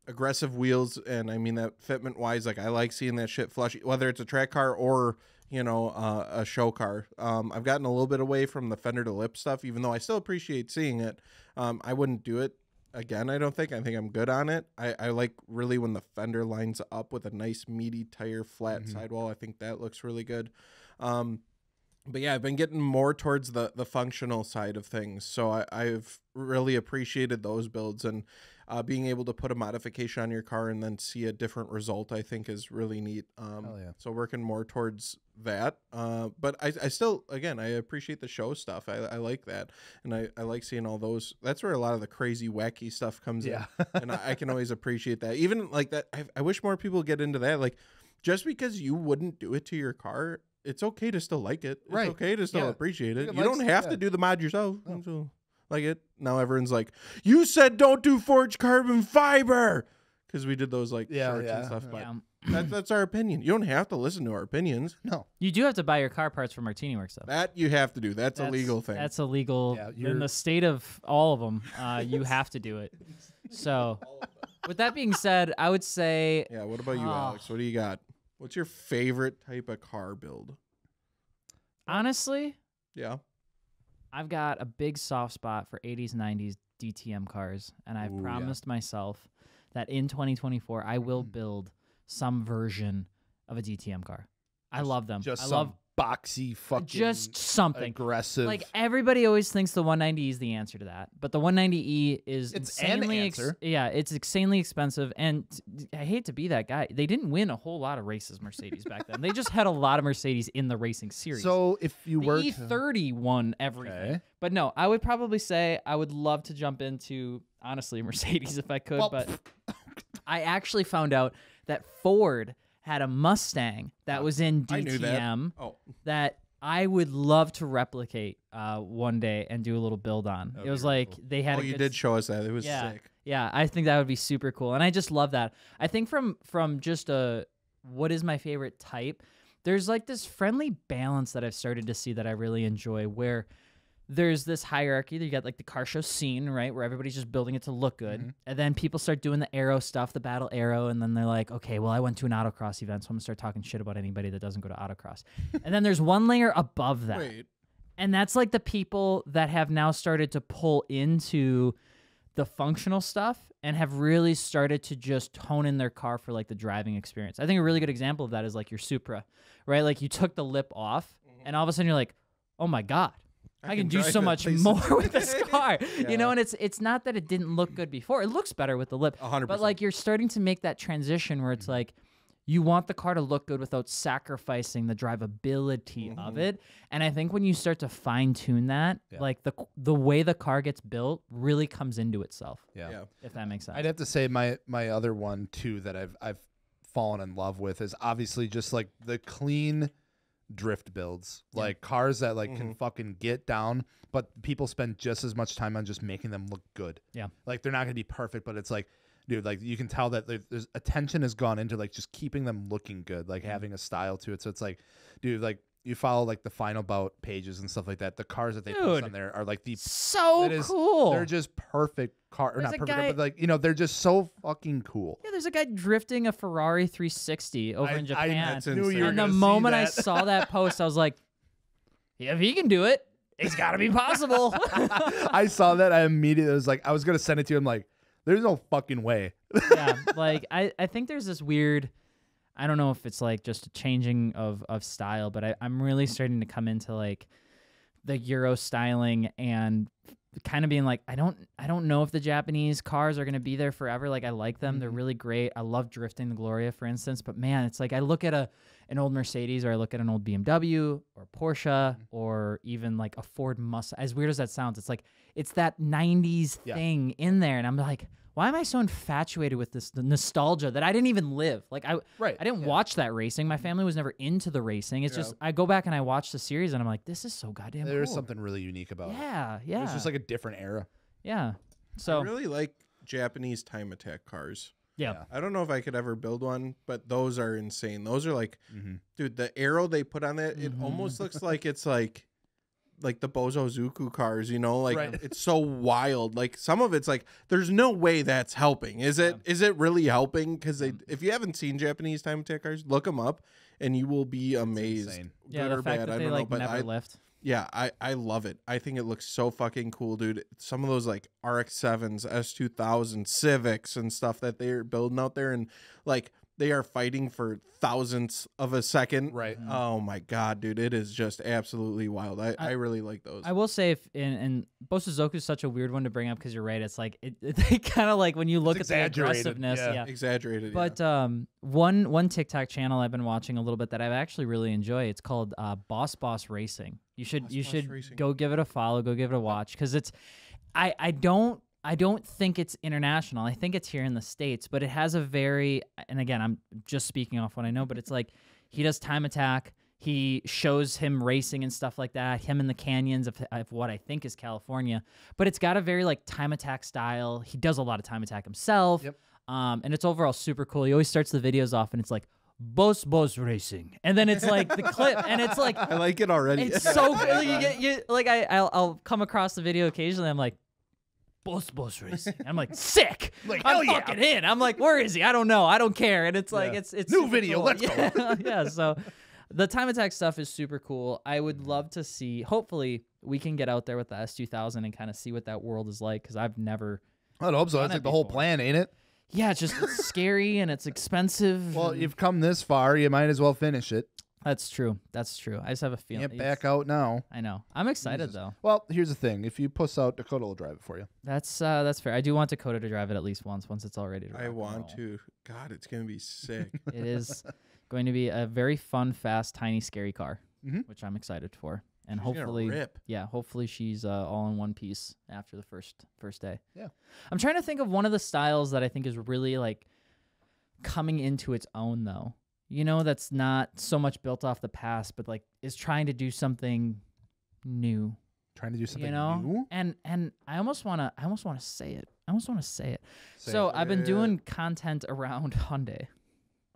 Speaker 1: aggressive wheels, and I mean that fitment wise, like I like seeing that shit flush, whether it's a track car or a show car. I've gotten a little bit away from the fender to lip stuff, even though I still appreciate seeing it. I wouldn't do it again. I think I'm good on it. I like really when the fender lines up with a nice meaty tire, flat sidewall. I think that looks really good. But yeah, I've been getting more towards the functional side of things. So I've really appreciated those builds, and being able to put a modification on your car and then see a different result, I think is really neat. So working more towards that. But I still, again, I appreciate the show stuff. I like that. And I like seeing all those. That's where a lot of the crazy, wacky stuff comes in. And I can always appreciate that. Even like that, I wish more people get into that. Like, just because you wouldn't do it to your car, it's okay to still like it. It's okay to still appreciate it. You don't have to do the mod yourself. So, like it. Now everyone's like, you said don't do forged carbon fiber. Because we did those like shorts and stuff. But that's our opinion. You don't have to listen to our opinions.
Speaker 2: No.
Speaker 3: You do have to buy your car parts from MartiniWorks, though.
Speaker 1: That you have to do. That's a legal thing.
Speaker 3: That's illegal. In the state of all of them, you have to do it. So, with that being said, I would say...
Speaker 1: Yeah, what about you, Alex? What do you got? What's your favorite type of car build?
Speaker 3: Honestly,
Speaker 1: I've
Speaker 3: got a big soft spot for 80s, 90s DTM cars, and I've promised myself that in 2024 I will build some version of a DTM car. I love them.
Speaker 2: Just
Speaker 3: I
Speaker 2: some
Speaker 3: love
Speaker 2: boxy fucking
Speaker 3: just something
Speaker 2: aggressive.
Speaker 3: Like everybody always thinks the 190E is the answer to that, but the 190E is insanely it's insanely expensive. And I hate to be that guy. They didn't win a whole lot of races, Mercedes, back then. They just had a lot of Mercedes in the racing series.
Speaker 2: So if you were
Speaker 3: E30 won everything. But no, I would probably say I would love to jump into honestly Mercedes if I could, but I actually found out that Ford had a Mustang that was in DTM that I would love to replicate one day and do a little build on. It was like they had.
Speaker 1: You did show us that. It was sick.
Speaker 3: Yeah, I think that would be super cool, and I just love that. I think from just what is my favorite type, there's like this friendly balance that I've started to see that I really enjoy, where there's this hierarchy. You got like the car show scene, right, where everybody's just building it to look good. And then people start doing the aero stuff, the battle aero, and then they're like, okay, well, I went to an autocross event, so I'm going to start talking shit about anybody that doesn't go to autocross. And then there's one layer above that. And that's like the people that have now started to pull into the functional stuff and have really started to just hone in their car for like the driving experience. I think a really good example of that is like your Supra, right? Like you took the lip off, and all of a sudden you're like, oh my God. I can do so much more with this car, you know, and it's not that it didn't look good before. It looks better with the lip,
Speaker 1: 100%.
Speaker 3: But like you're starting to make that transition where it's like you want the car to look good without sacrificing the drivability of it. And I think when you start to fine tune that, like the way the car gets built really comes into itself. If that makes sense.
Speaker 2: I'd have to say my other one too that I've fallen in love with is obviously just like the clean drift builds, like cars that like can fucking get down, but people spend just as much time on just making them look good. Like they're not gonna be perfect, but it's like, dude, like you can tell that there's attention has gone into like just keeping them looking good, like having a style to it. So it's like, dude, like you follow like the Final Bout pages and stuff like that. The cars that they post on there are like
Speaker 3: cool.
Speaker 2: They're just perfect car, or not perfect, but like, you know, they're just so fucking cool.
Speaker 3: Yeah, there's a guy drifting a Ferrari 360 over in Japan.
Speaker 2: And
Speaker 3: the moment I saw that post, I was like, yeah, if he can do it, it's got to be possible.
Speaker 2: I saw that. I immediately was like, I was going to send it to him. Like, there's no fucking way.
Speaker 3: Yeah, like I think there's this weird, I don't know if it's like just a changing of style, but I'm really starting to come into like the Euro styling and kind of being like, I don't know if the Japanese cars are going to be there forever. Like I like them. They're really great. I love drifting the Gloria, for instance, but man, it's like I look at an old Mercedes, or I look at an old BMW or Porsche, or even like a Ford Mustang. As weird as that sounds, it's like, it's that 90s thing in there. And I'm like, why am I so infatuated with the nostalgia that I didn't even live? Like I didn't watch that racing. My family was never into the racing. It's just, I go back and I watch the series and I'm like, this is so goddamn cool.
Speaker 2: There's something really unique about it.
Speaker 3: Yeah.
Speaker 2: It's just like a different era.
Speaker 3: Yeah. So
Speaker 1: I really like Japanese time attack cars.
Speaker 3: Yeah.
Speaker 1: I don't know if I could ever build one, but those are insane. Those are like, dude, the arrow they put on that, it almost looks like it's like like the Bozozuku cars, you know, like
Speaker 2: Right.
Speaker 1: it's so wild. Like some of it's like there's no way that's helping. Is it? Is it really helping? Because if you haven't seen Japanese time attack cars, look them up and you will be amazed.
Speaker 2: insane.
Speaker 3: Yeah,
Speaker 1: Good
Speaker 3: the
Speaker 1: or
Speaker 3: fact
Speaker 1: bad,
Speaker 3: that
Speaker 1: I
Speaker 3: they
Speaker 1: don't know,
Speaker 3: like
Speaker 1: but
Speaker 3: never lift.
Speaker 1: yeah, I love it. I think it looks so fucking cool, dude. Some of those like RX-7s, S2000 Civics and stuff that they're building out there, and like they are fighting for thousandths of a second.
Speaker 2: Right.
Speaker 1: Oh my god, dude, it is just absolutely wild. I really like those.
Speaker 3: I will say, if and Bosuzoku is such a weird one to bring up because you're right. It's like they kind of like when you look at the
Speaker 2: exaggerated,
Speaker 3: aggressiveness.
Speaker 2: yeah.
Speaker 3: Yeah.
Speaker 1: Exaggerated.
Speaker 3: But one TikTok channel I've been watching a little bit that I actually really enjoy. It's called Boss Racing. You should
Speaker 1: Racing.
Speaker 3: go give it a follow, go give it a watch, because it's I don't think it's international. I think it's here in the States, but it has a very, and again, I'm just speaking off what I know, but it's like he does time attack. He shows him racing and stuff like that, him in the canyons of what I think is California, but it's got a very like time attack style. He does a lot of time attack himself.
Speaker 2: Yep.
Speaker 3: And it's overall super cool. He always starts the videos off and it's like, Boss Racing. And then it's like the clip, and it's like,
Speaker 1: I like it already.
Speaker 3: it's so good. I'll come across the video occasionally. I'm like, Boss Racing. I'm like, sick.
Speaker 2: Like,
Speaker 3: I'm
Speaker 2: hell yeah.
Speaker 3: fucking in. I'm like, where is he? I don't know. I don't care. And it's like,
Speaker 2: Yeah.
Speaker 3: it's
Speaker 2: New
Speaker 3: super
Speaker 2: video,
Speaker 3: cool.
Speaker 2: let's go.
Speaker 3: Yeah, yeah. So the time attack stuff is super cool. I would love to see, hopefully we can get out there with the S2000 and kind of see what that world is like. Cause I've never,
Speaker 2: I'd hope so.
Speaker 3: Done
Speaker 2: That's
Speaker 3: it
Speaker 2: like the whole
Speaker 3: before.
Speaker 2: plan, ain't it?
Speaker 3: yeah, it's scary and it's expensive.
Speaker 2: Well,
Speaker 3: and-
Speaker 2: you've come this far, you might as well finish it.
Speaker 3: that's true. That's true. I just have a feeling.
Speaker 2: Can't back out now.
Speaker 3: I know. I'm excited
Speaker 2: Jesus.
Speaker 3: though.
Speaker 2: Well, here's the thing: if you puss out, Dakota will drive it for you.
Speaker 3: That's fair. I do want Dakota to drive it at least once it's all ready to rock
Speaker 1: I
Speaker 3: and
Speaker 1: want
Speaker 3: roll.
Speaker 1: to. God, it's gonna be sick.
Speaker 3: It is going to be a very fun, fast, tiny, scary car,
Speaker 2: Mhm.
Speaker 3: which I'm excited for. And
Speaker 1: She's gonna
Speaker 3: hopefully,
Speaker 1: rip.
Speaker 3: yeah, hopefully she's all in one piece after the first day.
Speaker 2: Yeah.
Speaker 3: I'm trying to think of one of the styles that I think is really like coming into its own though. You know, that's not so much built off the past, but like is trying to do something new.
Speaker 2: Trying to do something
Speaker 3: You know,
Speaker 2: new.
Speaker 3: and I almost wanna say it.
Speaker 2: Say
Speaker 3: So
Speaker 2: it.
Speaker 3: I've been
Speaker 1: it.
Speaker 3: doing content around Hyundai.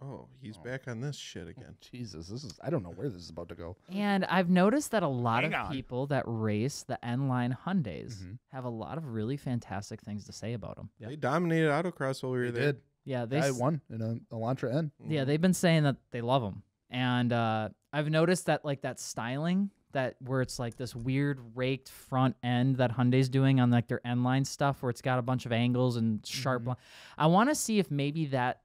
Speaker 1: Oh, he's back on this shit again.
Speaker 2: Jesus, I don't know where this is about to go.
Speaker 3: And I've noticed that a lot
Speaker 2: Hang
Speaker 3: of
Speaker 2: on.
Speaker 3: people that race the N-line Hyundais
Speaker 2: Mhm.
Speaker 3: have a lot of really fantastic things to say about them.
Speaker 2: Yep.
Speaker 1: They dominated autocross while we were
Speaker 2: They
Speaker 1: there.
Speaker 2: did.
Speaker 3: Yeah,
Speaker 2: Guy won in a Elantra N.
Speaker 3: yeah, they've been saying that they love them. And I've noticed that like that styling, that where it's like this weird raked front end that Hyundai's doing on like their N-line stuff, where it's got a bunch of angles and sharp.
Speaker 2: Mhm.
Speaker 3: I want to see if maybe that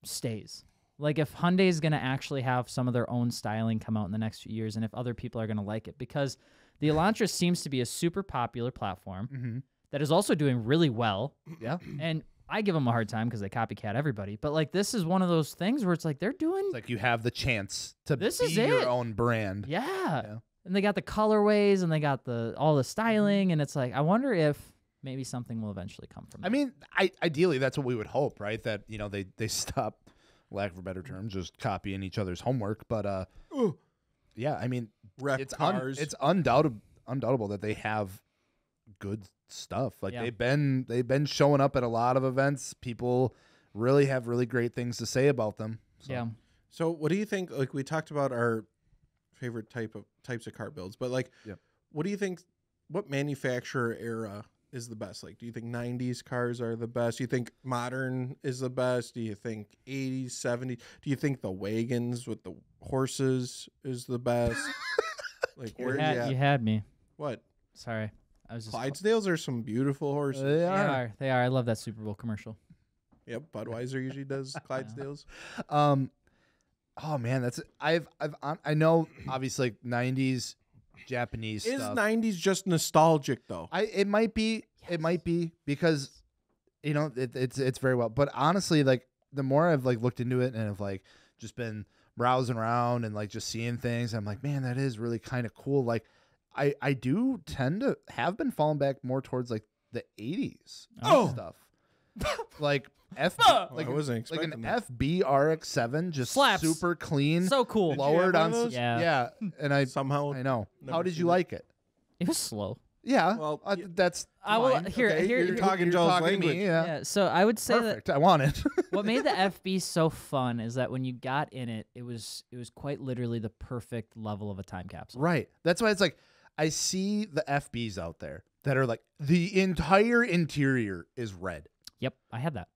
Speaker 3: stays. Like if Hyundai's going to actually have some of their own styling come out in the next few years, and if other people are going to like it, because the Elantra seems to be a super popular platform
Speaker 2: Mm-hmm.
Speaker 3: that is also doing really well.
Speaker 2: Yeah.
Speaker 3: And I give them a hard time because they copycat everybody. But like this is one of those things where it's like they're doing,
Speaker 2: It's like you have the chance to
Speaker 3: This
Speaker 2: be
Speaker 3: is
Speaker 2: your
Speaker 3: it.
Speaker 2: own brand.
Speaker 3: yeah.
Speaker 2: Yeah.
Speaker 3: And they got the colorways and they got all the styling, and it's like I wonder if maybe something will eventually come from it.
Speaker 2: I mean, ideally, that's what we would hope, right? That they stop, lack of a better term, just copying each other's homework. But
Speaker 1: Ooh,
Speaker 2: yeah, I mean,
Speaker 1: rep
Speaker 2: it's
Speaker 1: cars.
Speaker 2: it's undoubtable that they have good stuff. Like
Speaker 3: Yeah.
Speaker 2: they've been showing up at a lot of events. People really have really great things to say about them. So.
Speaker 3: yeah.
Speaker 1: So what do you think? Like we talked about our favorite types of car builds, but like,
Speaker 2: Yep.
Speaker 1: what do you think? What manufacturer era is the best? Like, do you think 90s cars are the best? Do you think modern is the best? Do you think 80s, 70s? Do you think the wagons with the horses is the best? Like, where
Speaker 3: You
Speaker 1: are you at?
Speaker 3: you had me.
Speaker 1: What?
Speaker 3: Sorry. I was just
Speaker 1: Clydesdales are some beautiful horses.
Speaker 2: They
Speaker 3: They
Speaker 2: are.
Speaker 3: are. They are. I love that Super Bowl commercial.
Speaker 1: Yep, Budweiser usually does Clydesdales.
Speaker 2: Oh man, I know obviously 90s Japanese
Speaker 1: Is
Speaker 2: stuff.
Speaker 1: 90s just nostalgic though?
Speaker 2: It might be because it's very well, but honestly, like the more I've like looked into it and have like just been browsing around and like just seeing things, I'm like, man, that is really kind of cool. Like I do tend to have been falling back more towards like the 80s
Speaker 3: Oh.
Speaker 2: stuff. Like like
Speaker 1: I wasn't
Speaker 2: like
Speaker 1: expecting
Speaker 2: an
Speaker 1: that.
Speaker 2: FB RX-7 just
Speaker 3: Slaps.
Speaker 2: super clean,
Speaker 3: So cool.
Speaker 1: Did you
Speaker 2: lowered
Speaker 1: have
Speaker 2: on
Speaker 1: one of those?
Speaker 3: Yeah.
Speaker 2: and I
Speaker 1: Somehow.
Speaker 2: know.
Speaker 1: Never
Speaker 2: How did
Speaker 1: seen
Speaker 2: you
Speaker 1: it.
Speaker 2: like it?
Speaker 3: It was slow.
Speaker 2: Yeah,
Speaker 1: Well,
Speaker 2: that's
Speaker 3: I will
Speaker 2: fine.
Speaker 3: here.
Speaker 2: Okay,
Speaker 3: Here.
Speaker 1: you're talking
Speaker 2: you're
Speaker 1: Joel's
Speaker 2: talking to me,
Speaker 1: language.
Speaker 2: yeah.
Speaker 3: Yeah. So I would say
Speaker 2: Perfect. I want it.
Speaker 3: that what made the FB so fun is that when you got in it, it was quite literally the perfect level of a time capsule.
Speaker 2: Right. That's why it's like I see the FBs out there that are like the entire interior is red.
Speaker 3: Yep, I had that.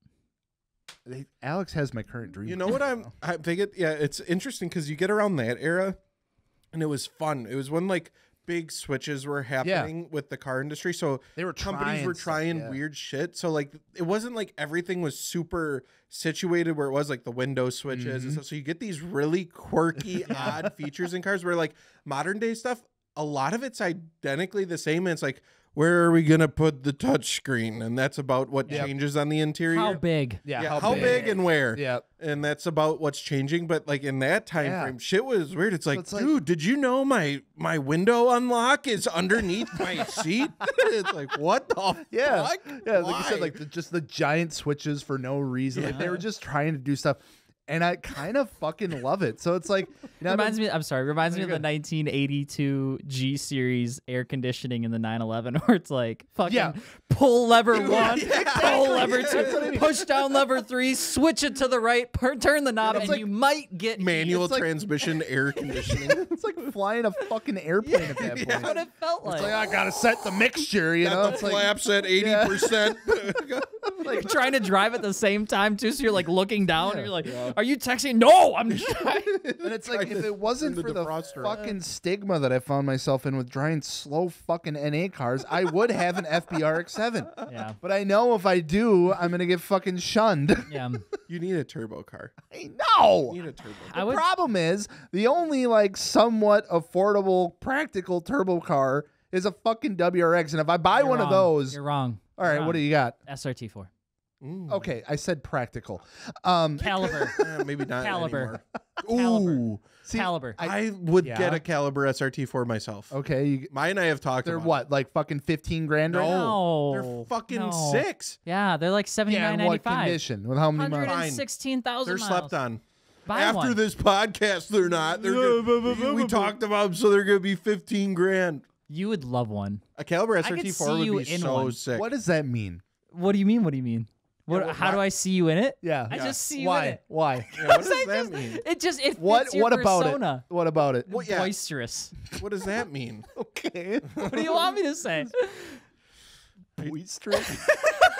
Speaker 2: Alex has my current dream.
Speaker 1: You know what I'm thinking? Yeah, it's interesting because you get around that era, and it was fun. It was when like big switches were happening with the car industry, so
Speaker 2: They were
Speaker 1: companies were trying
Speaker 2: stuff, yeah.
Speaker 1: weird shit. So like it wasn't like everything was super situated where it was like the window switches and stuff. So you get these really quirky, odd features in cars where like modern day stuff, a lot of it's identically the same. And it's like, where are we gonna put the touch screen? And that's about what changes on the interior.
Speaker 3: How big?
Speaker 2: Yeah,
Speaker 1: how big and where?
Speaker 2: Yeah.
Speaker 1: And that's about what's changing. But like in that time frame, shit was weird. It's like,
Speaker 2: like-
Speaker 1: dude, did you know my window unlock is underneath my seat? It's like, what the fuck?
Speaker 2: Yeah, like
Speaker 1: Why?
Speaker 2: you said, like just the giant switches for no reason. Like they were just trying to do stuff, and I kind of fucking love it. So it's like, you know,
Speaker 3: Reminds me of the 1982 G Series air conditioning in the 911, where it's like fucking pull lever one, pull lever two, push down lever three, switch it to the right, turn the knob, and
Speaker 2: like
Speaker 3: you might get
Speaker 1: manual
Speaker 2: like-
Speaker 1: transmission air conditioning.
Speaker 2: it's like flying a fucking airplane at that point.
Speaker 3: That's what it felt like.
Speaker 2: It's like I gotta set the mixture, you know.
Speaker 1: Got the
Speaker 2: It's like
Speaker 1: flaps at 80%.
Speaker 3: Like trying to drive at the same time too, so you're like looking down and you're like, "Are you texting?" No, I'm trying.
Speaker 2: and it's like if it wasn't
Speaker 1: the
Speaker 2: for the
Speaker 1: defroster.
Speaker 2: fucking stigma that I found myself in with driving slow fucking NA cars, I would have an FBRX7.
Speaker 3: Yeah,
Speaker 2: But I know if I do, I'm gonna get fucking shunned.
Speaker 3: yeah.
Speaker 1: You need a turbo car.
Speaker 2: I know.
Speaker 1: You need a turbo
Speaker 3: I
Speaker 1: car.
Speaker 3: would.
Speaker 2: Problem is, the only like somewhat affordable, practical turbo car is a fucking WRX, and if I buy
Speaker 3: You're
Speaker 2: one of
Speaker 3: wrong.
Speaker 2: those,
Speaker 3: You're wrong.
Speaker 2: all right, what do you got?
Speaker 3: SRT4
Speaker 2: Okay, I said practical.
Speaker 3: caliber,
Speaker 1: Maybe not
Speaker 3: caliber,
Speaker 1: anymore.
Speaker 2: Ooh, see,
Speaker 3: caliber.
Speaker 1: I would
Speaker 2: Yeah.
Speaker 1: get a Caliber SRT4 myself.
Speaker 2: okay,
Speaker 1: Mine I have talked
Speaker 2: they're
Speaker 1: about.
Speaker 2: what, like fucking 15 grand right now?
Speaker 3: No,
Speaker 1: They're fucking
Speaker 3: no.
Speaker 1: 6.
Speaker 3: Yeah, they're like
Speaker 2: Yeah, in what
Speaker 3: 79.95.
Speaker 2: condition? With how many miles?
Speaker 3: 116,000
Speaker 1: They're
Speaker 3: miles.
Speaker 1: slept on.
Speaker 3: Buy
Speaker 1: After
Speaker 3: one.
Speaker 1: this podcast, they're not. They're we talked about them, so they're gonna be 15 grand.
Speaker 3: You would love one.
Speaker 1: A Caliber
Speaker 3: could see
Speaker 1: SRT4
Speaker 3: you
Speaker 1: would be
Speaker 3: in
Speaker 1: so
Speaker 3: one.
Speaker 1: sick.
Speaker 2: What does that mean?
Speaker 3: What do you mean? What do you mean? What?
Speaker 1: what-
Speaker 3: How do I see you in it?
Speaker 2: Yeah.
Speaker 3: I just see you in
Speaker 2: Why?
Speaker 3: it.
Speaker 2: Why?
Speaker 1: Yeah, what does that mean?
Speaker 3: It just it fits
Speaker 2: What?
Speaker 3: your
Speaker 2: What about
Speaker 3: persona.
Speaker 2: it? What about it?
Speaker 1: What, yeah,
Speaker 3: Boisterous.
Speaker 1: what does that mean?
Speaker 2: Okay.
Speaker 3: What do you want me to say?
Speaker 2: Boisterous.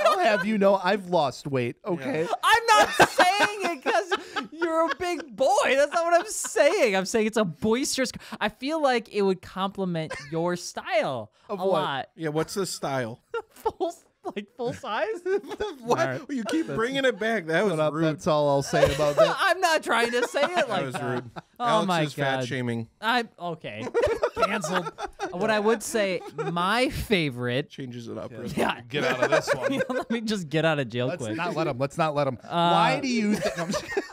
Speaker 2: I'll have you know, I've lost weight. Okay.
Speaker 3: I'm not saying it because you're a big boy. That's not what I'm saying. I'm saying it's a boisterous. I feel like it would complement your style
Speaker 2: Of
Speaker 3: a
Speaker 2: what?
Speaker 3: lot.
Speaker 1: Yeah, what's the style?
Speaker 3: Full size.
Speaker 1: What?
Speaker 2: All right.
Speaker 1: You keep bringing it back. That was
Speaker 2: Shut up,
Speaker 1: rude.
Speaker 2: that's all I'll say about that.
Speaker 3: I'm not trying to say it like
Speaker 1: That was
Speaker 3: that.
Speaker 1: rude.
Speaker 3: Oh
Speaker 1: Alex
Speaker 3: my
Speaker 1: is fat
Speaker 3: God.
Speaker 1: shaming.
Speaker 3: I'm okay. Canceled. What I would say, my favorite.
Speaker 1: Changes it up. real quick.
Speaker 3: Yeah.
Speaker 2: Get out of this one.
Speaker 3: Let me just get out of jail
Speaker 2: Let's
Speaker 3: quick.
Speaker 2: not let him. Let's not let him. Why do you think? No, I'm just kidding.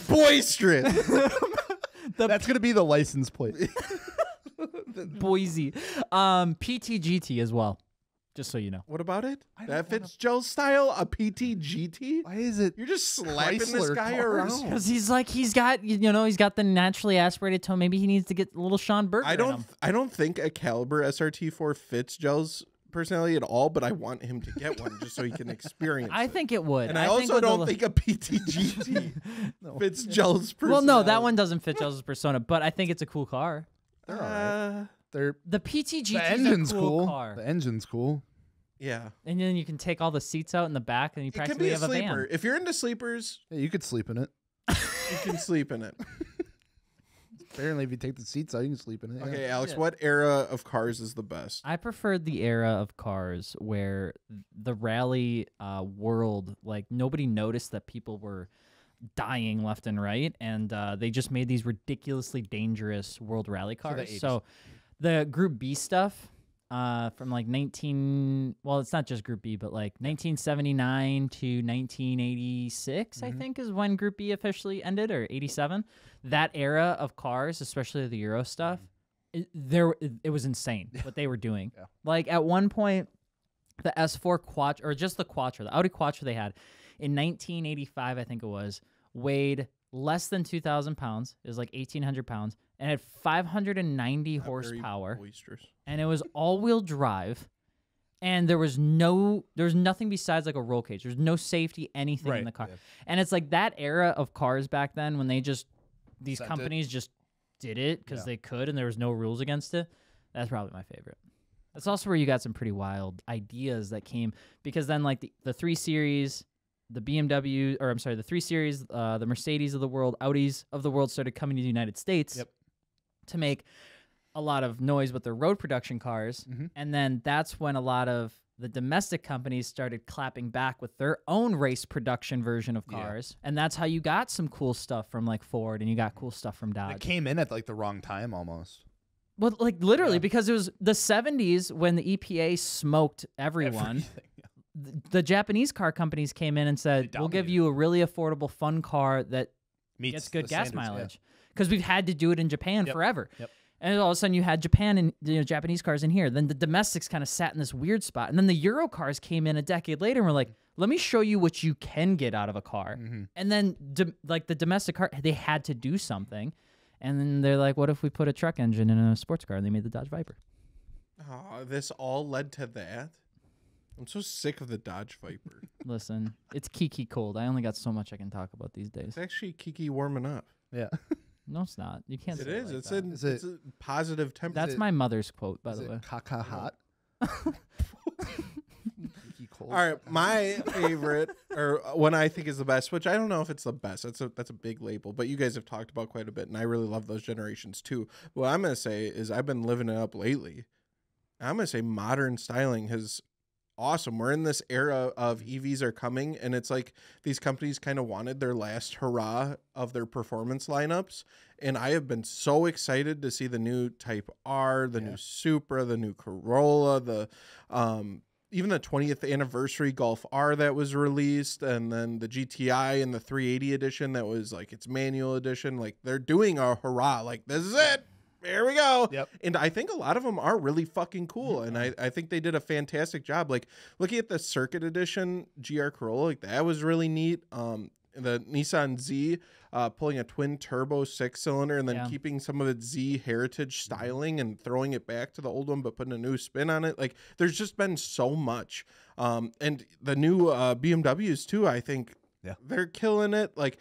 Speaker 1: Boisterous.
Speaker 2: That's gonna be the license plate.
Speaker 3: Boise. PTGT as well. Just so you know.
Speaker 1: What about it?
Speaker 2: don't
Speaker 1: That Fitzgerald style? A PTGT?
Speaker 2: Why is it?
Speaker 1: You're just slapping this
Speaker 2: Chrysler
Speaker 1: guy
Speaker 2: cars?
Speaker 1: around.
Speaker 3: Because he's got the naturally aspirated tone. Maybe he needs to get a little Sean Berger.
Speaker 1: I
Speaker 3: in
Speaker 1: don't
Speaker 3: him.
Speaker 1: I don't think a Caliber SRT4 fits Gel's personality at all, but I want him to get one just so he can experience
Speaker 3: I
Speaker 1: it.
Speaker 3: think it would.
Speaker 1: And I
Speaker 3: think
Speaker 1: also
Speaker 3: with
Speaker 1: don't
Speaker 3: the-
Speaker 1: think a PTGT fits Gel's personality.
Speaker 3: Well, no, that one doesn't fit Jose's persona, but I think it's a cool car.
Speaker 2: They're all right. They're
Speaker 3: The PTGT
Speaker 2: the
Speaker 3: is
Speaker 2: engine's
Speaker 3: a cool
Speaker 2: cool.
Speaker 3: car,
Speaker 2: The engine's cool.
Speaker 1: yeah.
Speaker 3: and then you can take all the seats out in the back, and you
Speaker 1: It could
Speaker 3: practically
Speaker 1: be a
Speaker 3: have a
Speaker 1: sleeper.
Speaker 3: van.
Speaker 1: If you're into sleepers,
Speaker 2: Yeah, you could sleep in it.
Speaker 1: you can sleep in it.
Speaker 2: Apparently, if you take the seats out, you can sleep in it. yeah.
Speaker 1: Okay, Alex, what era of cars is the best?
Speaker 3: I preferred the era of cars where the rally world, like nobody noticed that people were dying left and right, and they just made these ridiculously dangerous world rally
Speaker 2: the
Speaker 3: cars.
Speaker 2: 80s.
Speaker 3: So the Group B stuff from like it's not just Group B, but like 1979 to 1986, I think is when Group B officially ended, or 87. That era of cars, especially the Euro stuff, it was insane what they were doing.
Speaker 2: Yeah.
Speaker 3: Like at one point, the S4 Quattro, or just the Quattro, the Audi Quattro they had in 1985, I think it was, weighed less than 2,000 pounds. It was like 1,800 pounds, and had 590
Speaker 1: Very
Speaker 3: horsepower,
Speaker 1: boisterous.
Speaker 3: and it was all-wheel drive. And there was nothing besides like a roll cage. There's no safety, anything in
Speaker 2: Right,
Speaker 3: the car.
Speaker 2: yeah.
Speaker 3: And it's like that era of cars back then when these
Speaker 2: Sent it.
Speaker 3: companies just did it because they could and there was no rules against it. That's probably my favorite. That's also where you got some pretty wild ideas that came, because then like the 3 Series, the BMW, or I'm sorry, the 3 Series, the Mercedes of the world, Audis of the world started coming to the United States to make a lot of noise with their road production cars. And then that's when a lot of the domestic companies started clapping back with their own race production version of cars. And that's how you got some cool stuff from like Ford, and you got cool stuff from Dodge.
Speaker 2: It came in at like the wrong time almost.
Speaker 3: Well, like literally, because it was the 70s when the EPA smoked everyone. The Japanese car companies came in and said, we'll give you a really affordable, fun car that gets good gas mileage. Because we've had to do it in Japan forever. And all of a sudden you had Japan and Japanese cars in here. Then the domestics kind of sat in this weird spot. And then the Euro cars came in a decade later and were like, let me show you what you can get out of a car. And then like the domestic car, they had to do something. And then they're like, what if we put a truck engine in a sports car? And they made the Dodge Viper.
Speaker 1: Oh, this all led to that? I'm so sick of the Dodge Viper.
Speaker 3: Listen, it's Kiki cold. I only got so much I can talk about these days.
Speaker 1: It's actually Kiki warming up.
Speaker 2: Yeah.
Speaker 3: No, it's not. You can't say
Speaker 1: it is.
Speaker 3: it like that.
Speaker 1: It's a positive temperature.
Speaker 3: That's my mother's quote, by the way.
Speaker 2: Caca hot.
Speaker 1: All right, my favorite, or one I think is the best, which I don't know if it's the best. That's a big label, but you guys have talked about quite a bit, and I really love those generations too. What I'm gonna say is I've been living it up lately. I'm gonna say modern styling has awesome. We're in this era of EVs are coming, and it's like these companies kind of wanted their last hurrah of their performance lineups, and I have been so excited to see the new Type R, the new Supra, the new Corolla, the even the 20th anniversary Golf R that was released, and then the GTI and the 380 edition that was like its manual edition. Like they're doing a hurrah. Like this is it. Here we go. And I think a lot of them are really fucking cool. And I think they did a fantastic job. Like looking at the Circuit Edition GR Corolla, like that was really neat. The Nissan Z pulling a twin turbo 6-cylinder and then keeping some of its Z heritage styling and throwing it back to the old one, but putting a new spin on it. Like there's just been so much. And the new BMWs too, I think they're killing it. Like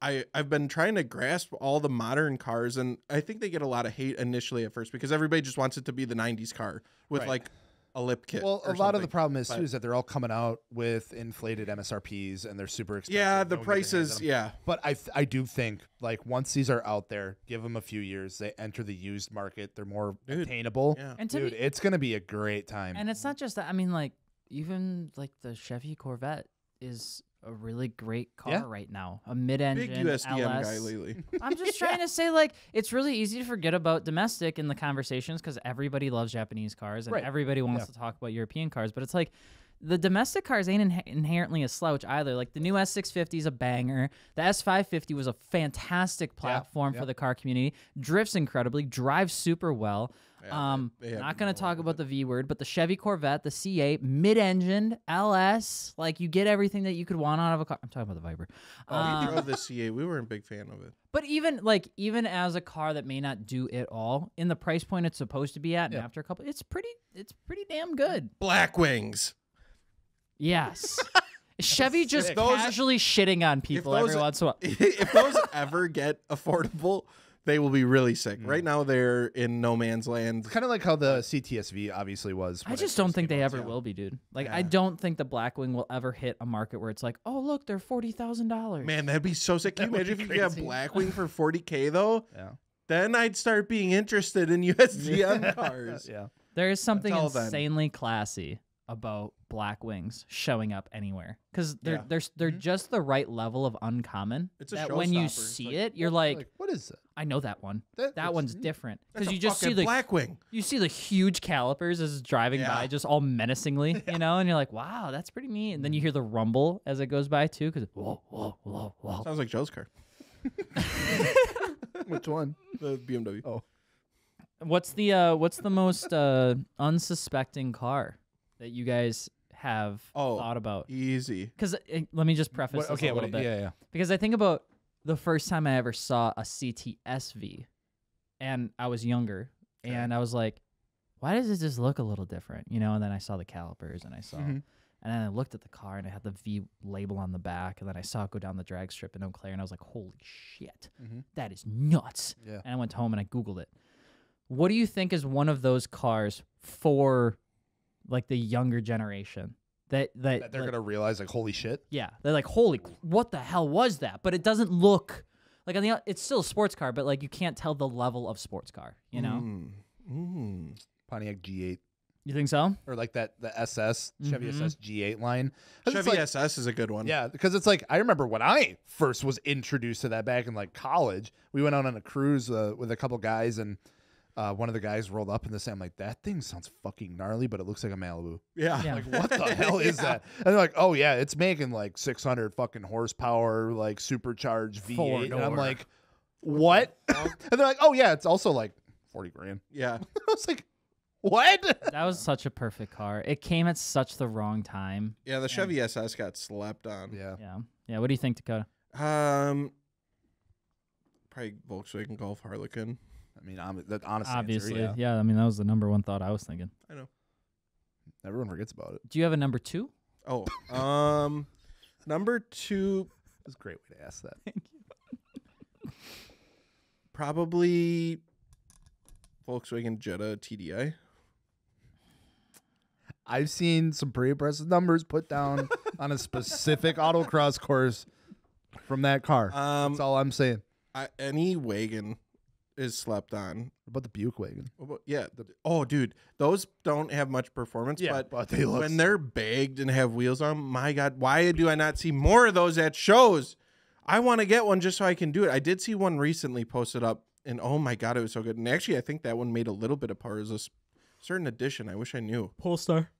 Speaker 1: I've been trying to grasp all the modern cars, and I think they get a lot of hate initially at first because everybody just wants it to be the 90s car with like a lip kit.
Speaker 2: Well, a lot of the problem is too is that they're all coming out with inflated MSRPs and they're super expensive.
Speaker 1: Yeah, the prices,
Speaker 2: But I do think like once these are out there, give them a few years, they enter the used market, they're more attainable.
Speaker 1: Yeah.
Speaker 3: And
Speaker 2: dude, it's gonna be a great time.
Speaker 3: And it's not just that. I mean, like even like the Chevy Corvette is a really great car right now. A mid-engine
Speaker 1: Big USDM
Speaker 3: LS.
Speaker 1: guy lately.
Speaker 3: I'm just trying to say, like, it's really easy to forget about domestic in the conversations because everybody loves Japanese cars and everybody wants to talk about European cars. But it's like the domestic cars ain't inherently a slouch either. Like the new S650 is a banger. The S550 was a fantastic platform for the car community. Drifts incredibly, drives super well. Not going to talk about the V word, but the Chevy Corvette, the C8, mid-engined LS, like you get everything that you could want out of a car. I'm talking about the Viper.
Speaker 1: We drove the C8. We weren't a big fan of it.
Speaker 3: But even as a car that may not do it all, in the price point it's supposed to be at, and after a couple, it's pretty damn good.
Speaker 1: Black Wings.
Speaker 3: Yes. Chevy just casually shitting on people every once in a while.
Speaker 1: If those ever get affordable, they will be really sick. Right now, they're in no man's land.
Speaker 2: It's kind of like how the CTSV obviously was.
Speaker 3: I just don't think they ever will be, dude. Like, I don't think the Blackwing will ever hit a market where it's like, oh, look, they're $40,000.
Speaker 1: Man, that'd be so sick. Can you imagine if you could get a Blackwing for $40K, though?
Speaker 2: Yeah.
Speaker 1: Then I'd start being interested in USDM cars.
Speaker 3: There is something insanely classy about Black Wings showing up anywhere because they're just the right level of uncommon.
Speaker 1: It's a
Speaker 3: that when you see it, you're like,
Speaker 2: what is it?
Speaker 3: I know that one. That one's different because you
Speaker 1: just
Speaker 3: see the
Speaker 1: Blackwing.
Speaker 3: You see the huge calipers as it's driving by, just all menacingly, you know, and you're like, wow, that's pretty neat. And then you hear the rumble as it goes by too, because whoa, whoa, whoa, whoa.
Speaker 1: Sounds like Joe's car.
Speaker 2: Which one?
Speaker 1: The BMW.
Speaker 2: Oh,
Speaker 3: what's the most unsuspecting car that you guys have thought about?
Speaker 1: Easy.
Speaker 3: Because let me just preface this a little bit.
Speaker 2: Yeah.
Speaker 3: Because I think about the first time I ever saw a CTSV, and I was younger, and I was like, why does it just look a little different? You know, and then I saw the calipers, and I saw And then I looked at the car and it had the V label on the back. And then I saw it go down the drag strip in Eau Claire. And I was like, holy shit, that is nuts.
Speaker 2: Yeah.
Speaker 3: And I went home and I Googled it. What do you think is one of those cars for like the younger generation? That
Speaker 2: That they're
Speaker 3: like,
Speaker 2: gonna realize like, holy shit.
Speaker 3: yeah, they're like, holy, what the hell was that? But it doesn't look like it's still a sports car, but like you can't tell the level of sports car, you know?
Speaker 2: Pontiac G8
Speaker 3: You think so?
Speaker 2: or like the SS Chevy SS G8 line. 'Cause it's
Speaker 1: Chevy
Speaker 2: like,
Speaker 1: SS is a good one.
Speaker 2: yeah, because it's like I remember when I first was introduced to that back in like college. We went out on a cruise with a couple guys, and one of the guys rolled up in the same. I'm like, that thing sounds fucking gnarly, but it looks like a Malibu.
Speaker 1: Yeah.
Speaker 3: Yeah.
Speaker 2: Like, what the hell is that? And they're like, oh yeah, it's making like 600 fucking horsepower, like supercharged V8. And I'm
Speaker 3: Four-door.
Speaker 2: like, what? And they're like, oh yeah, it's also like 40 grand.
Speaker 1: Yeah.
Speaker 2: I was like, what?
Speaker 3: That was such a perfect car. It came at such the wrong time.
Speaker 1: Yeah, the Chevy SS got slept on.
Speaker 2: Yeah.
Speaker 3: Yeah. Yeah. What do you think, Dakota?
Speaker 1: Probably Volkswagen Golf Harlequin.
Speaker 2: I mean, that honestly,
Speaker 3: Obviously.
Speaker 2: answer,
Speaker 3: Yeah. I mean, that was the number one thought I was thinking.
Speaker 1: I know.
Speaker 2: Everyone forgets about it.
Speaker 3: Do you have a number two?
Speaker 1: Oh, number 2,
Speaker 2: That's a great way to ask that.
Speaker 1: probably Volkswagen Jetta TDI.
Speaker 2: I've seen some pretty impressive numbers put down on a specific autocross course from that car. That's all I'm saying.
Speaker 1: Any wagon is slept on.
Speaker 2: What about the Buick wagon?
Speaker 1: Yeah. Dude, those don't have much performance,
Speaker 2: but they look
Speaker 1: when they're bagged and have wheels on, my God, why do I not see more of those at shows? I want to get one just so I can do it. I did see one recently posted up, and oh my God, it was so good. And actually, I think that one made a little bit of power. It was a certain edition. I wish I knew.
Speaker 3: Polestar.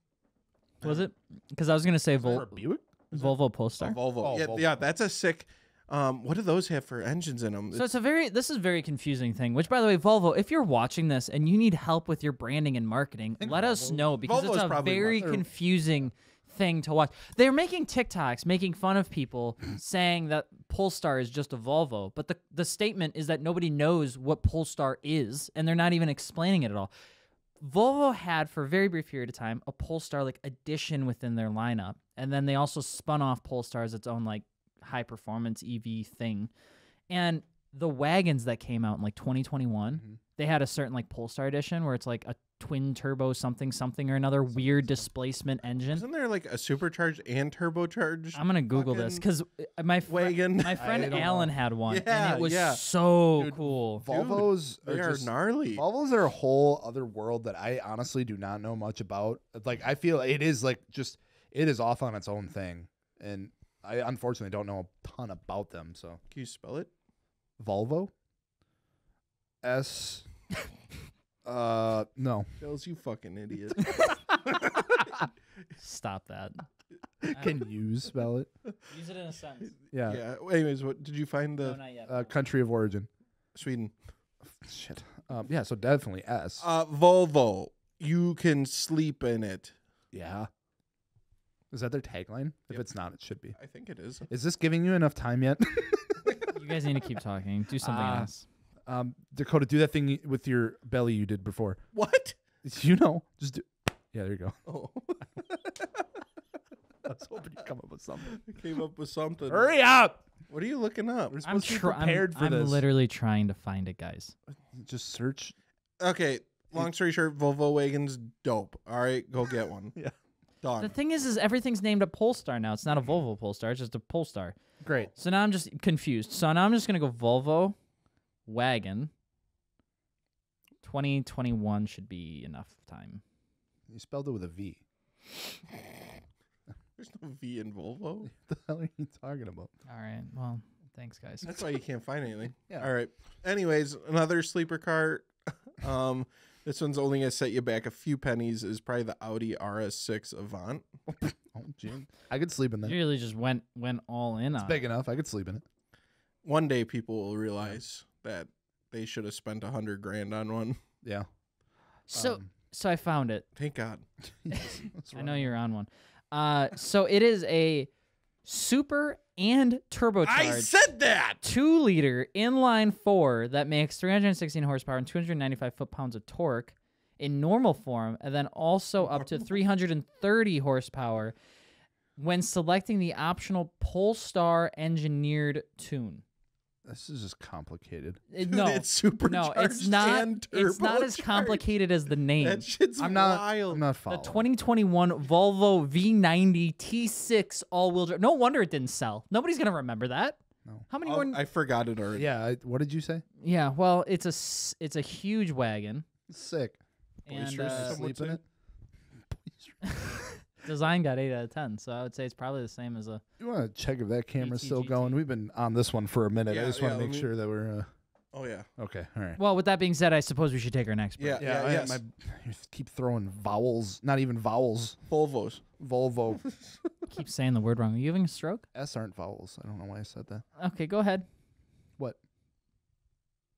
Speaker 3: Was it? Because I was gonna say
Speaker 2: For a Buick?
Speaker 3: Volvo Polestar.
Speaker 1: Volvo.
Speaker 2: Oh,
Speaker 1: Yeah,
Speaker 2: Volvo.
Speaker 1: yeah, that's a sick. What do those have for engines in them?
Speaker 3: So this is a very confusing thing, which by the way, Volvo, if you're watching this and you need help with your branding and marketing, let us know because
Speaker 1: Volvo's
Speaker 3: it's a
Speaker 1: probably
Speaker 3: very
Speaker 1: one.
Speaker 3: confusing thing to watch. They're making TikToks making fun of people saying that Polestar is just a Volvo, but the statement is that nobody knows what Polestar is and they're not even explaining it at all. Volvo had for a very brief period of time a Polestar like edition within their lineup, and then they also spun off Polestar as its own like high performance EV thing. And the wagons that came out in like 2021, they had a certain like Polestar edition where it's like a twin turbo something or another weird displacement engine.
Speaker 1: Isn't there like a supercharged and turbocharged?
Speaker 3: I'm gonna Google this because my
Speaker 1: wagon?
Speaker 3: my friend
Speaker 2: I don't
Speaker 3: Alan
Speaker 2: know.
Speaker 3: had one,
Speaker 1: Yeah,
Speaker 3: and it was
Speaker 1: yeah.
Speaker 3: so
Speaker 1: Dude,
Speaker 3: cool.
Speaker 2: Volvos
Speaker 1: They are
Speaker 2: just,
Speaker 1: gnarly.
Speaker 2: Volvos are a whole other world that I honestly do not know much about. Like I feel it is like just it is off on its own thing, and I unfortunately don't know a ton about them. So
Speaker 1: Can you spell it?
Speaker 2: Volvo, S, no.
Speaker 1: Bills, you fucking idiot.
Speaker 3: Stop that.
Speaker 2: Can you spell it?
Speaker 3: Use it in a sentence.
Speaker 2: Yeah.
Speaker 1: Yeah. Anyways, what did you find?
Speaker 3: No,
Speaker 1: The
Speaker 3: not yet.
Speaker 2: Country of origin.
Speaker 1: Sweden.
Speaker 2: Shit. Yeah. So definitely S.
Speaker 1: Volvo. You can sleep in it.
Speaker 2: Yeah. Is that their tagline? If it's not, it should be.
Speaker 1: I think it is.
Speaker 2: Is this giving you enough time yet?
Speaker 3: You guys need to keep talking. Do something else.
Speaker 2: Dakota, do that thing with your belly you did before.
Speaker 1: What?
Speaker 2: You know, just do. Yeah, there you go.
Speaker 1: Oh,
Speaker 2: I was hoping you'd come up with something.
Speaker 1: I came up with something.
Speaker 2: Hurry up!
Speaker 1: What are you looking up?
Speaker 2: We're
Speaker 3: I'm
Speaker 2: supposed to be prepared for
Speaker 3: I'm
Speaker 2: this.
Speaker 3: literally trying to find it, guys.
Speaker 2: Just search.
Speaker 1: Okay. Long story short, Volvo wagon's dope. All right, go get one.
Speaker 2: Yeah.
Speaker 1: Done.
Speaker 3: The thing is everything's named a Polestar now. It's not a Volvo Polestar. It's just a Polestar.
Speaker 2: Great.
Speaker 3: So now I'm just confused. So now I'm just gonna go Volvo wagon. 2021 should be enough time.
Speaker 2: You spelled it with a V.
Speaker 1: There's no V in Volvo.
Speaker 2: What the hell are you talking about?
Speaker 3: All right. Well, thanks, guys.
Speaker 1: That's why you can't find anything.
Speaker 2: Yeah.
Speaker 1: All right. Anyways, another sleeper car. This one's only gonna set you back a few pennies. Is probably the Audi RS6 Avant.
Speaker 2: Oh, Jim. I could sleep in that.
Speaker 3: You really just went all in
Speaker 2: It's
Speaker 3: on
Speaker 2: big
Speaker 3: it.
Speaker 2: enough. I could sleep in it.
Speaker 1: One day, people will realize that they should have spent $100,000 on one.
Speaker 2: Yeah.
Speaker 3: So I found it.
Speaker 1: Thank God.
Speaker 2: What's
Speaker 3: I
Speaker 2: wrong?
Speaker 3: know you're on one. So it is a super and turbocharged.
Speaker 1: I said that.
Speaker 3: 2-liter inline 4 that makes 316 horsepower and 295 foot-pounds of torque in normal form, and then also up to 330 horsepower when selecting the optional Polestar engineered tune?
Speaker 2: This is just complicated.
Speaker 3: No,
Speaker 1: It's supercharged
Speaker 3: no, it's not.
Speaker 1: and
Speaker 3: It's not as
Speaker 1: turbocharged.
Speaker 3: complicated as the name.
Speaker 1: That shit's
Speaker 2: I'm not.
Speaker 1: wild.
Speaker 2: I'm not
Speaker 3: The
Speaker 2: following.
Speaker 3: 2021 Volvo V90 T6 all-wheel drive. No wonder it didn't sell. Nobody's gonna remember that.
Speaker 2: No.
Speaker 3: How many
Speaker 1: Oh,
Speaker 3: more?
Speaker 1: I forgot it already.
Speaker 2: Yeah. What did you say?
Speaker 3: Yeah, well, it's a huge wagon.
Speaker 2: Sick.
Speaker 3: And
Speaker 1: Boisterous, some would
Speaker 2: Sleep in
Speaker 1: say.
Speaker 2: it.
Speaker 3: design got 8 out of 10, so I would say it's probably the same as a.
Speaker 2: You want to check if that camera's still
Speaker 3: ATGT.
Speaker 2: going? We've been on this one for a minute. I
Speaker 1: Yeah,
Speaker 2: just want to
Speaker 1: let
Speaker 2: make
Speaker 1: me-
Speaker 2: sure that we're
Speaker 1: Oh yeah.
Speaker 2: okay. All right.
Speaker 3: Well, with that being said, I suppose we should take our next break.
Speaker 1: Yeah. Yeah.
Speaker 2: I-
Speaker 1: Yes.
Speaker 2: you keep throwing vowels. Not even vowels.
Speaker 1: Volvos.
Speaker 2: Volvo.
Speaker 3: Keep saying the word wrong. Are you having a stroke?
Speaker 2: S aren't vowels. I don't know why I said that.
Speaker 3: Okay, go ahead.
Speaker 2: What?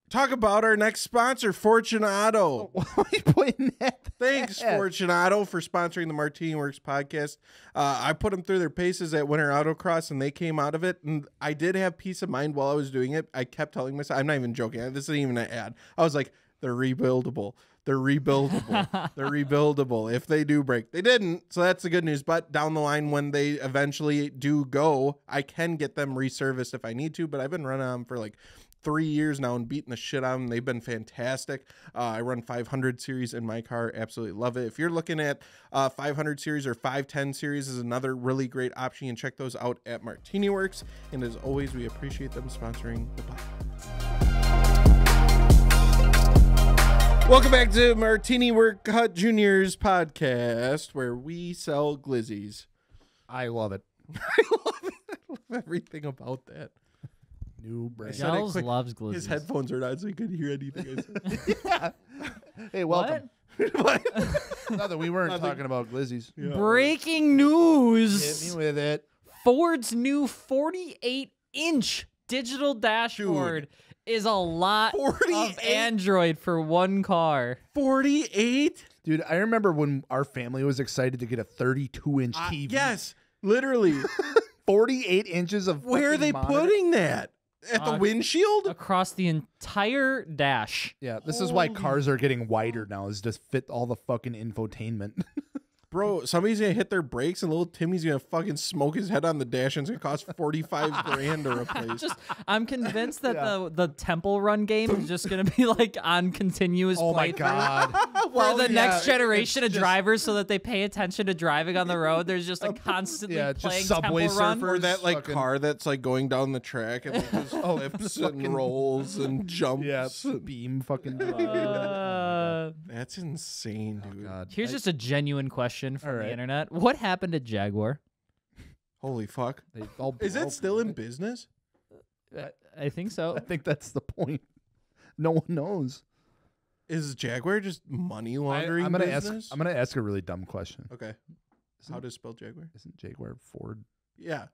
Speaker 1: Talk about our next sponsor, Fortunato.
Speaker 2: Why are you pointing at that?
Speaker 1: Thanks, Fortunato, for sponsoring the MartiniWorks podcast. I put them through their paces at Winter Autocross, and they came out of it. And I did have peace of mind while I was doing it. I kept telling myself, I'm not even joking. This isn't even an ad. I was like, they're rebuildable. They're rebuildable. They're rebuildable. If they do break, they didn't. So that's the good news. But down the line, when they eventually do go, I can get them reserviced if I need to. But I've been running them for like 3 years now and beating the shit out of them. They've been fantastic. I run 500 series in my car. Absolutely love it. If you're looking at 500 series or 510 series is another really great option. You can check those out at MartiniWorks. And as always, we appreciate them sponsoring the podcast. Welcome back to MartiniWorks Hut Juniors podcast, where we sell glizzies.
Speaker 2: I love it.
Speaker 1: I love everything about that.
Speaker 2: New brand.
Speaker 1: said it
Speaker 3: Giles
Speaker 1: quick.
Speaker 3: loves glizzies.
Speaker 1: His headphones are not so he couldn't hear anything I said.
Speaker 2: Yeah. Hey, welcome.
Speaker 1: What?
Speaker 2: Nothing. We weren't
Speaker 1: Nothing.
Speaker 2: talking about glizzies.
Speaker 1: Yeah.
Speaker 3: Breaking news.
Speaker 2: Hit me with it.
Speaker 3: Ford's new 48-inch digital dashboard is a lot of
Speaker 1: 48?
Speaker 3: Android for one car.
Speaker 1: 48?
Speaker 2: Dude, I remember when our family was excited to get a 32-inch TV.
Speaker 1: Yes, literally.
Speaker 2: 48 inches of
Speaker 1: Where are
Speaker 2: fucking
Speaker 1: they
Speaker 2: monitor.
Speaker 1: putting that? At the windshield?
Speaker 3: Across the entire dash.
Speaker 2: Yeah, this is why cars are getting wider now, is just fit all the fucking infotainment.
Speaker 1: Bro, somebody's gonna hit their brakes and little Timmy's gonna fucking smoke his head on the dash and it's gonna cost 45 grand to replace.
Speaker 3: I'm convinced that the Temple Run game is just going to be like on continuous
Speaker 2: Oh my
Speaker 3: playthrough
Speaker 2: god.
Speaker 3: for the
Speaker 2: yeah,
Speaker 3: next generation of
Speaker 2: it's just-
Speaker 3: drivers so that they pay attention to driving on the road. There's just a constantly
Speaker 2: yeah, just
Speaker 3: playing
Speaker 2: Subway
Speaker 3: Temple Run.
Speaker 2: Surfers.
Speaker 1: Or that like
Speaker 2: fucking-
Speaker 1: car that's like going down the track and like, just flips and
Speaker 2: fucking-
Speaker 1: rolls and jumps.
Speaker 2: Yeah, beam fucking.
Speaker 1: That's insane, dude.
Speaker 2: God.
Speaker 3: Here's just a genuine question from
Speaker 2: All
Speaker 3: the
Speaker 2: right.
Speaker 3: internet. What happened to Jaguar?
Speaker 1: Holy fuck.
Speaker 2: They all
Speaker 1: Is it
Speaker 2: broke,
Speaker 1: still in
Speaker 2: isn't it?
Speaker 1: business?
Speaker 3: I think so.
Speaker 2: I think that's the point. No one knows.
Speaker 1: Is Jaguar just money laundering
Speaker 2: I'm gonna
Speaker 1: business?
Speaker 2: ask. I'm gonna ask a really dumb question.
Speaker 1: Okay. How to spell Jaguar?
Speaker 2: Isn't Jaguar Ford?
Speaker 1: Yeah.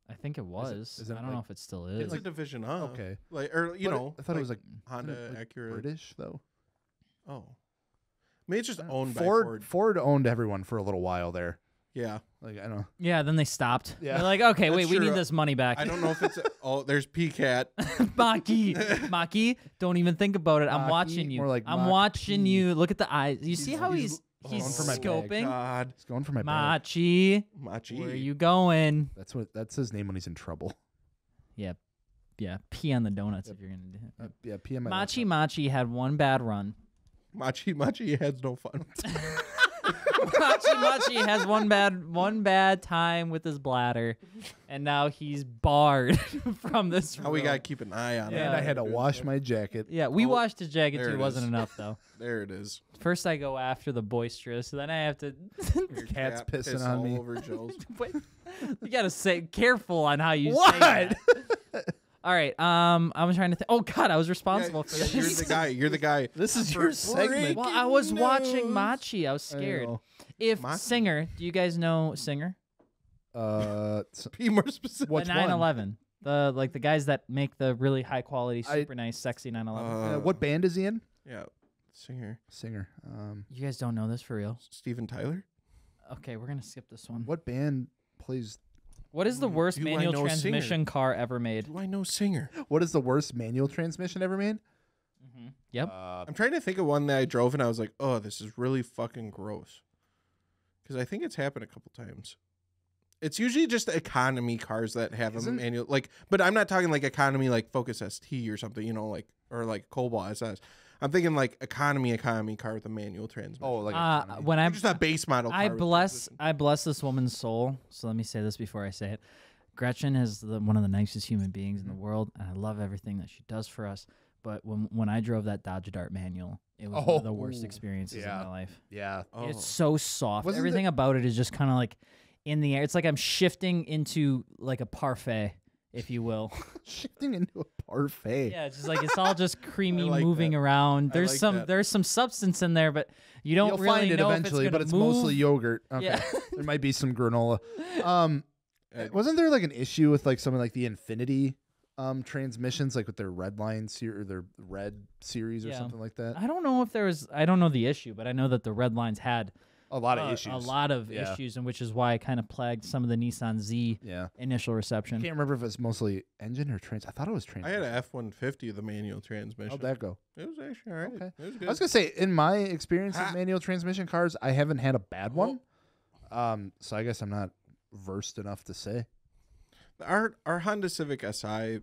Speaker 3: I think it was.
Speaker 2: is it
Speaker 3: I don't know
Speaker 2: like-
Speaker 3: if it still is.
Speaker 1: It's a division of.
Speaker 2: Okay.
Speaker 1: Like, or, you
Speaker 2: But
Speaker 1: know.
Speaker 2: I thought it was like
Speaker 1: Honda,
Speaker 2: isn't it, like,
Speaker 1: Acura.
Speaker 2: British though.
Speaker 1: Oh. Maybe it's just owned by
Speaker 2: Ford.
Speaker 1: Ford.
Speaker 2: Ford owned everyone for a little while there.
Speaker 1: Yeah.
Speaker 2: Like I don't.
Speaker 3: Yeah, then they stopped.
Speaker 2: Yeah.
Speaker 3: They're like, okay,
Speaker 1: That's
Speaker 3: wait, we
Speaker 1: true.
Speaker 3: need this money back.
Speaker 1: I don't know if it's. Oh, there's PCAT.
Speaker 3: Maki, don't even think about it. I'm
Speaker 2: Maki,
Speaker 3: watching you.
Speaker 2: more like
Speaker 3: I'm
Speaker 2: Mach
Speaker 3: watching
Speaker 2: P.
Speaker 3: you. Look at the eyes. You see how
Speaker 2: he's
Speaker 3: he's
Speaker 2: going for my bag.
Speaker 3: scoping?
Speaker 1: God.
Speaker 2: It's going for my bag.
Speaker 3: Machi,
Speaker 1: Machi.
Speaker 3: where are you going?
Speaker 2: That's his name when he's in trouble.
Speaker 3: Yeah, pee on the donuts if you're gonna do it.
Speaker 2: Yeah, PM.
Speaker 3: Machi had one bad run.
Speaker 1: Machi has no fun.
Speaker 3: Machi has one bad time with his bladder, and now he's barred from this.
Speaker 1: Now we
Speaker 3: road.
Speaker 1: gotta keep an eye on it.
Speaker 3: Yeah.
Speaker 2: And I had to wash my jacket.
Speaker 3: Yeah, we
Speaker 1: Oh,
Speaker 3: washed his jacket
Speaker 1: there
Speaker 3: too.
Speaker 1: it
Speaker 3: Wasn't
Speaker 1: is.
Speaker 3: enough though.
Speaker 1: There it is.
Speaker 3: First I go after the boisterous, then I have to.
Speaker 1: Your
Speaker 2: cat's
Speaker 1: cat
Speaker 2: pissing
Speaker 1: piss
Speaker 2: on
Speaker 1: all
Speaker 2: me.
Speaker 1: over Joe's.
Speaker 3: Wait, you gotta say careful on how you
Speaker 2: What?
Speaker 3: say that. All right. I'm trying to think. Oh God, I was responsible for this.
Speaker 1: You're the guy. You're the guy.
Speaker 2: This is your segment.
Speaker 3: Well, I was watching
Speaker 1: news.
Speaker 3: Machi. I was scared.
Speaker 2: know.
Speaker 3: If
Speaker 1: Machi?
Speaker 3: Singer, do you guys know Singer?
Speaker 1: Be more specific.
Speaker 2: Which
Speaker 3: The
Speaker 2: one?
Speaker 3: 911. The guys that make the really high quality,
Speaker 2: I-
Speaker 3: super nice, sexy 911.
Speaker 2: What band is he in?
Speaker 1: Yeah. Singer.
Speaker 2: Singer.
Speaker 3: You guys don't know this for real?
Speaker 1: Steven Tyler.
Speaker 3: Okay, we're gonna skip this one.
Speaker 2: What band plays?
Speaker 3: What is the worst
Speaker 1: Do I
Speaker 3: manual
Speaker 1: know
Speaker 3: transmission
Speaker 1: Singer?
Speaker 3: car ever made?
Speaker 1: Do I know Singer?
Speaker 2: What is the worst manual transmission ever made?
Speaker 3: Yep.
Speaker 1: I'm trying to think of one that I drove and I was like, oh, this is really fucking gross. Because I think it's happened a couple times. It's usually just economy cars that have a manual, like, but I'm not talking like economy like Focus ST or something, you know, like, or like Cobalt SS. I'm thinking like economy car with a manual transmission.
Speaker 2: Oh, like
Speaker 3: when I'm
Speaker 1: just a base model car.
Speaker 3: I bless this woman's soul. So let me say this before I say it. Gretchen is one of the nicest human beings in the world, and I love everything that she does for us. But when I drove that Dodge Dart manual, it was one of the worst experiences in my life.
Speaker 2: Yeah.
Speaker 1: Oh.
Speaker 3: It's so soft.
Speaker 2: Wasn't
Speaker 3: Everything about it is just kind of like in the air. It's like I'm shifting into like a parfait, if you will.
Speaker 2: Shifting into a parfait.
Speaker 3: Yeah, it's just like it's all just creamy,
Speaker 1: like
Speaker 3: moving
Speaker 1: that.
Speaker 3: around. There's
Speaker 1: like
Speaker 3: there's some substance in there, but you'll
Speaker 2: You'll
Speaker 3: really
Speaker 2: find it
Speaker 3: know
Speaker 2: eventually,
Speaker 3: if
Speaker 2: but
Speaker 3: it's
Speaker 2: it's
Speaker 3: gonna
Speaker 2: mostly
Speaker 3: move.
Speaker 2: yogurt. Okay.
Speaker 3: Yeah.
Speaker 2: There might be some granola. Wasn't there like an issue with like some of like the Infinity transmissions, like with their red line or their red series or
Speaker 3: Yeah.
Speaker 2: something like that?
Speaker 3: I don't know if there was. I don't know the issue, but I know that the red lines had
Speaker 2: A lot of issues.
Speaker 3: a lot of
Speaker 2: Yeah.
Speaker 3: issues, and which is why it kind of plagued some of the Nissan Z
Speaker 2: Yeah.
Speaker 3: initial
Speaker 2: I
Speaker 3: reception.
Speaker 2: can't remember if it's mostly engine or trans. I thought it was
Speaker 1: I
Speaker 2: transmission.
Speaker 1: had an F-150 with a manual transmission.
Speaker 2: How'd that go?
Speaker 1: It was actually all right.
Speaker 2: Okay.
Speaker 1: It was good.
Speaker 2: I was gonna say, in my experience
Speaker 1: Ah.
Speaker 2: with manual transmission cars, I haven't had a bad one. So I guess I'm not versed enough to say.
Speaker 1: Our Honda Civic SI,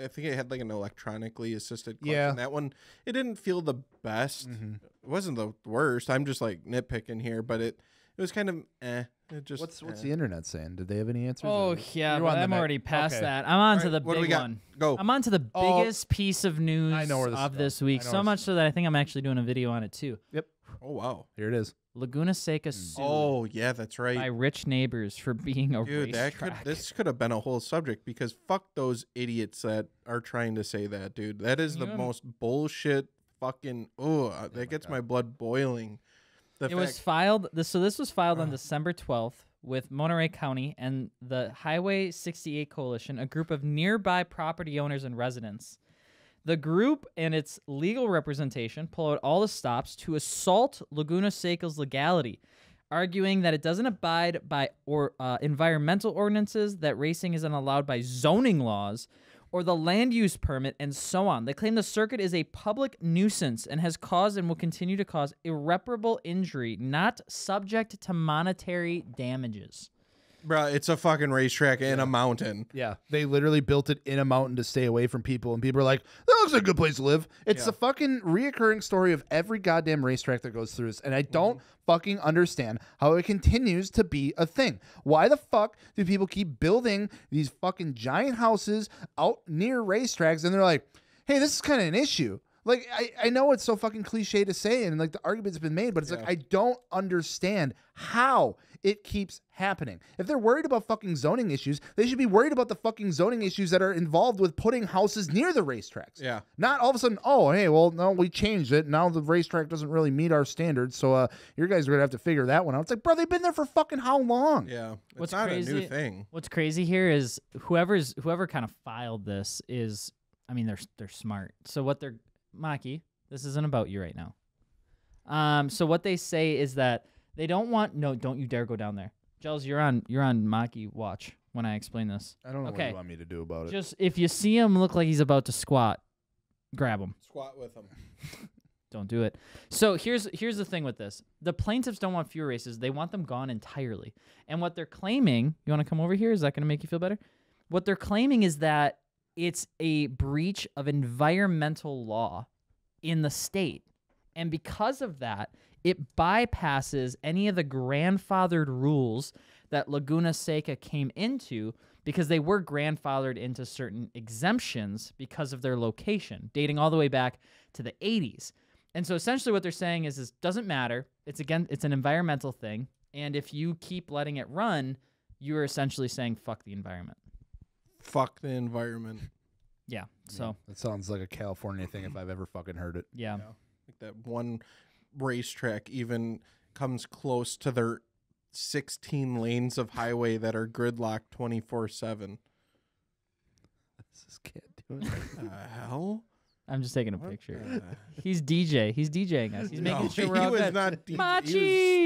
Speaker 1: I think it had like an electronically assisted clutch.
Speaker 2: Yeah.
Speaker 1: And that one, it didn't feel the best. It wasn't the worst. I'm just like nitpicking here, but it was kind of It just
Speaker 2: What's the internet saying? Did they have any answers?
Speaker 3: Oh
Speaker 2: or-
Speaker 3: yeah,
Speaker 2: You're
Speaker 3: but
Speaker 2: on the
Speaker 3: I'm
Speaker 2: net.
Speaker 3: already past
Speaker 2: Okay.
Speaker 3: that. I'm on to
Speaker 1: All
Speaker 3: the
Speaker 1: right, what do we
Speaker 3: big
Speaker 1: got?
Speaker 3: one.
Speaker 1: Go.
Speaker 3: I'm on to the
Speaker 2: Oh.
Speaker 3: biggest piece of news
Speaker 2: I know where this
Speaker 3: of
Speaker 2: is
Speaker 3: this
Speaker 2: going.
Speaker 3: week.
Speaker 2: I know
Speaker 3: So
Speaker 2: where
Speaker 3: much
Speaker 2: this
Speaker 3: so that I think I'm actually doing a video on it too.
Speaker 1: Oh wow.
Speaker 2: Here it is.
Speaker 3: Laguna Seca sued
Speaker 1: Oh yeah, that's
Speaker 3: by
Speaker 1: right.
Speaker 3: rich neighbors for being a
Speaker 1: Dude,
Speaker 3: racetrack.
Speaker 1: this could have been a whole subject because fuck those idiots that are trying to say that, dude. That is the
Speaker 3: Yeah.
Speaker 1: most bullshit fucking that gets my blood boiling.
Speaker 3: It was filed. This was filed on December 12th with Monterey County and the Highway 68 Coalition, a group of nearby property owners and residents. The group and its legal representation pull out all the stops to assault Laguna Seca's legality, arguing that it doesn't abide by environmental ordinances, that racing isn't allowed by zoning laws, or the land use permit, and so on. They claim the circuit is a public nuisance and has caused and will continue to cause irreparable injury, not subject to monetary damages.
Speaker 1: Bro, it's a fucking racetrack in a mountain.
Speaker 2: Yeah, they literally built it in a mountain to stay away from people, and people are like, "That looks like a good place to live." It's the fucking reoccurring story of every goddamn racetrack that goes through this, and I don't fucking understand how it continues to be a thing. Why the fuck do people keep building these fucking giant houses out near racetracks, and they're like, "Hey, this is kind of an issue." Like, I know it's so fucking cliche to say, and like the argument's been made, but it's like I don't understand how it keeps happening. If they're worried about fucking zoning issues, they should be worried about the fucking zoning issues that are involved with putting houses near the racetracks.
Speaker 1: Yeah.
Speaker 2: Not all of a sudden, oh, hey, well, no, we changed it. Now the racetrack doesn't really meet our standards, so you guys are going to have to figure that one out. It's like, bro, they've been there for fucking how long?
Speaker 1: Yeah. It's
Speaker 3: What's
Speaker 1: not
Speaker 3: crazy-
Speaker 1: a new thing.
Speaker 3: What's crazy here is whoever kind of filed this is, I mean, they're smart. So what they're Maki, this isn't about you right now. So what they say is that they don't want. No, don't you dare go down there. Gels, you're on Maki watch when I explain this.
Speaker 2: I don't know what
Speaker 3: Okay.
Speaker 2: you want me to do about it.
Speaker 3: Just if you see him look like he's about to squat, grab him.
Speaker 1: Squat with them.
Speaker 3: Don't do it. So here's the thing with this. The plaintiffs don't want fewer races. They want them gone entirely. And what they're claiming, you want to come over here? Is that going to make you feel better? What they're claiming is that it's a breach of environmental law in the state. And because of that, it bypasses any of the grandfathered rules that Laguna Seca came into, because they were grandfathered into certain exemptions because of their location, dating all the way back to the 80s. And so essentially what they're saying is this doesn't matter. It's an environmental thing. And if you keep letting it run, you are essentially saying fuck the environment.
Speaker 1: Fuck the environment.
Speaker 3: Yeah. So,
Speaker 2: That sounds like a California thing if I've ever fucking heard it.
Speaker 3: yeah.
Speaker 1: Like that one racetrack even comes close to their 16 lanes of highway that are gridlocked 24/7.
Speaker 2: This is can't do it.
Speaker 1: The hell?
Speaker 3: I'm just taking a
Speaker 1: What
Speaker 3: picture.
Speaker 1: the-
Speaker 3: He's DJ. He's DJing us. He's making
Speaker 1: No,
Speaker 3: sure we're
Speaker 1: he
Speaker 3: all
Speaker 1: was
Speaker 3: good.
Speaker 1: not
Speaker 3: Machi!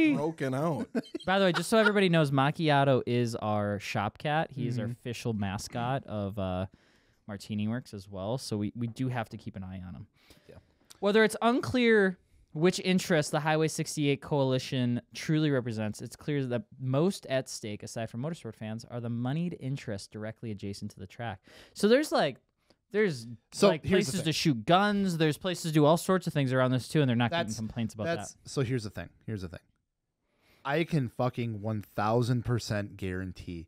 Speaker 1: He was broken out.
Speaker 3: By the way, just so everybody knows, Macchiato is our shop cat. He is our official mascot of MartiniWorks as well. So we do have to keep an eye on him.
Speaker 2: Yeah.
Speaker 3: Whether it's unclear which interest the Highway 68 coalition truly represents, it's clear that most at stake, aside from motorsport fans, are the moneyed interests directly adjacent to the track. So there's
Speaker 2: here's
Speaker 3: places to shoot guns. There's places to do all sorts of things around this too, and they're not getting complaints about that.
Speaker 2: So here's the thing. I can fucking 1000% guarantee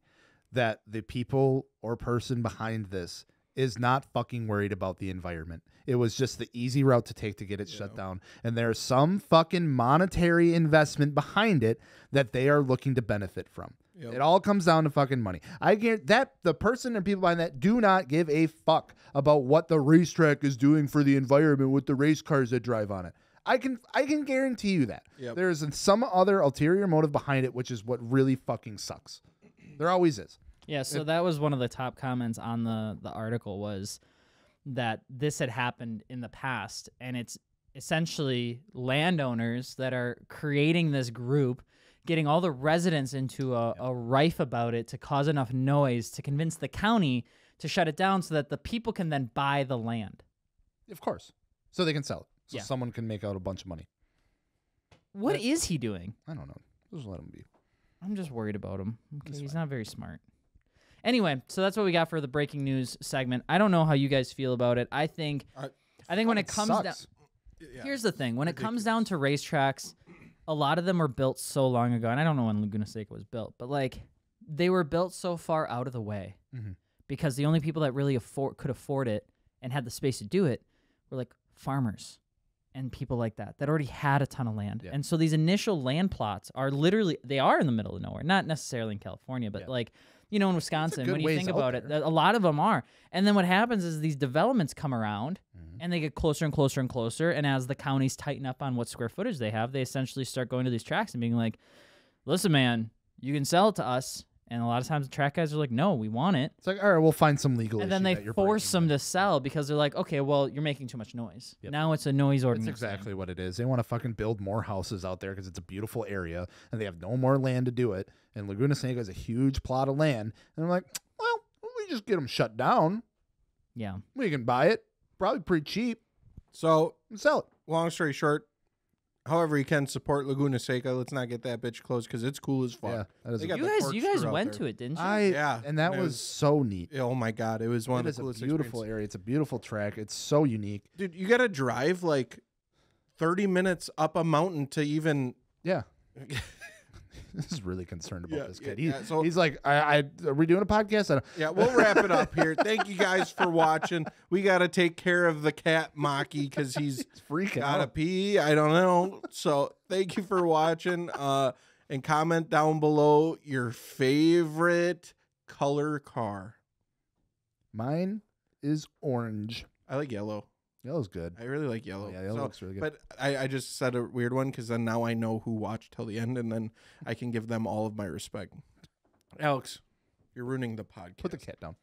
Speaker 2: that the people or person behind this is not fucking worried about the environment. It was just the easy route to take to get it shut down. And there's some fucking monetary investment behind it that they are looking to benefit from. Yep. It all comes down to fucking money. I guarantee that the person and people behind that do not give a fuck about what the racetrack is doing for the environment with the race cars that drive on it. I can guarantee you that. Yep. There is some other ulterior motive behind it, which is what really fucking sucks. There always is.
Speaker 3: Yeah, so that was one of the top comments on the article, was that this had happened in the past, and it's essentially landowners that are creating this group, getting all the residents into a rife about it to cause enough noise to convince the county to shut it down so that the people can then buy the land.
Speaker 2: Of course. So they can sell it. So someone can make out a bunch of money.
Speaker 3: What is he doing?
Speaker 2: I don't know. Just let him be.
Speaker 3: I'm just worried about him. Okay, he's not very smart. Anyway, so that's what we got for the breaking news segment. I don't know how you guys feel about it. I think when it comes down, here's the thing: when it comes down to racetracks, a lot of them were built so long ago, and I don't know when Laguna Seca was built, but like they were built so far out of the way because the only people that really could afford it and had the space to do it were like farmers and people like that already had a ton of land. Yeah. And so these initial land plots are they are in the middle of nowhere, not necessarily in California, but like, you know, in Wisconsin, when you think about it, a lot of them are. And then what happens is these developments come around and they get closer and closer and closer. And as the counties tighten up on what square footage they have, they essentially start going to these tracks and being like, listen, man, you can sell it to us. And a lot of times the track guys are like, no, we want it.
Speaker 2: It's like, all right, we'll find some legal
Speaker 3: and then they force them to sell because they're like, okay, well, you're making too much noise. Yep. Now it's a noise ordinance.
Speaker 2: That's exactly what it is. They want to fucking build more houses out there because it's a beautiful area and they have no more land to do it. And Laguna Seca is a huge plot of land. And I'm like, well, we just get them shut down.
Speaker 3: Yeah.
Speaker 2: We can buy it. Probably pretty cheap.
Speaker 1: So
Speaker 2: sell it.
Speaker 1: Long story short, however you can support Laguna Seca. Let's not get that bitch closed because it's cool as fuck.
Speaker 2: Yeah, that is
Speaker 3: you guys went to it, didn't you?
Speaker 2: And that was so neat.
Speaker 1: Oh my god, it was one of the coolest.
Speaker 2: It's a beautiful area. It's a beautiful track. It's so unique,
Speaker 1: dude. You got to drive like 30 minutes up a mountain to even.
Speaker 2: Yeah. This is really concerned about this kid. He's like, are we doing a podcast?
Speaker 1: Yeah, we'll wrap it up here. Thank you guys for watching. We got to take care of the cat Maki because he's
Speaker 2: freaking
Speaker 1: gotta
Speaker 2: out.
Speaker 1: pee. I don't know. So thank you for watching. And comment down below your favorite color car.
Speaker 2: Mine is orange.
Speaker 1: I like yellow.
Speaker 2: Yellow's good.
Speaker 1: I really like yellow.
Speaker 2: Yeah, yellow looks really good.
Speaker 1: But I just said a weird one because then now I know who watched till the end, and then I can give them all of my respect. Alex, you're ruining the podcast.
Speaker 2: Put the cat down.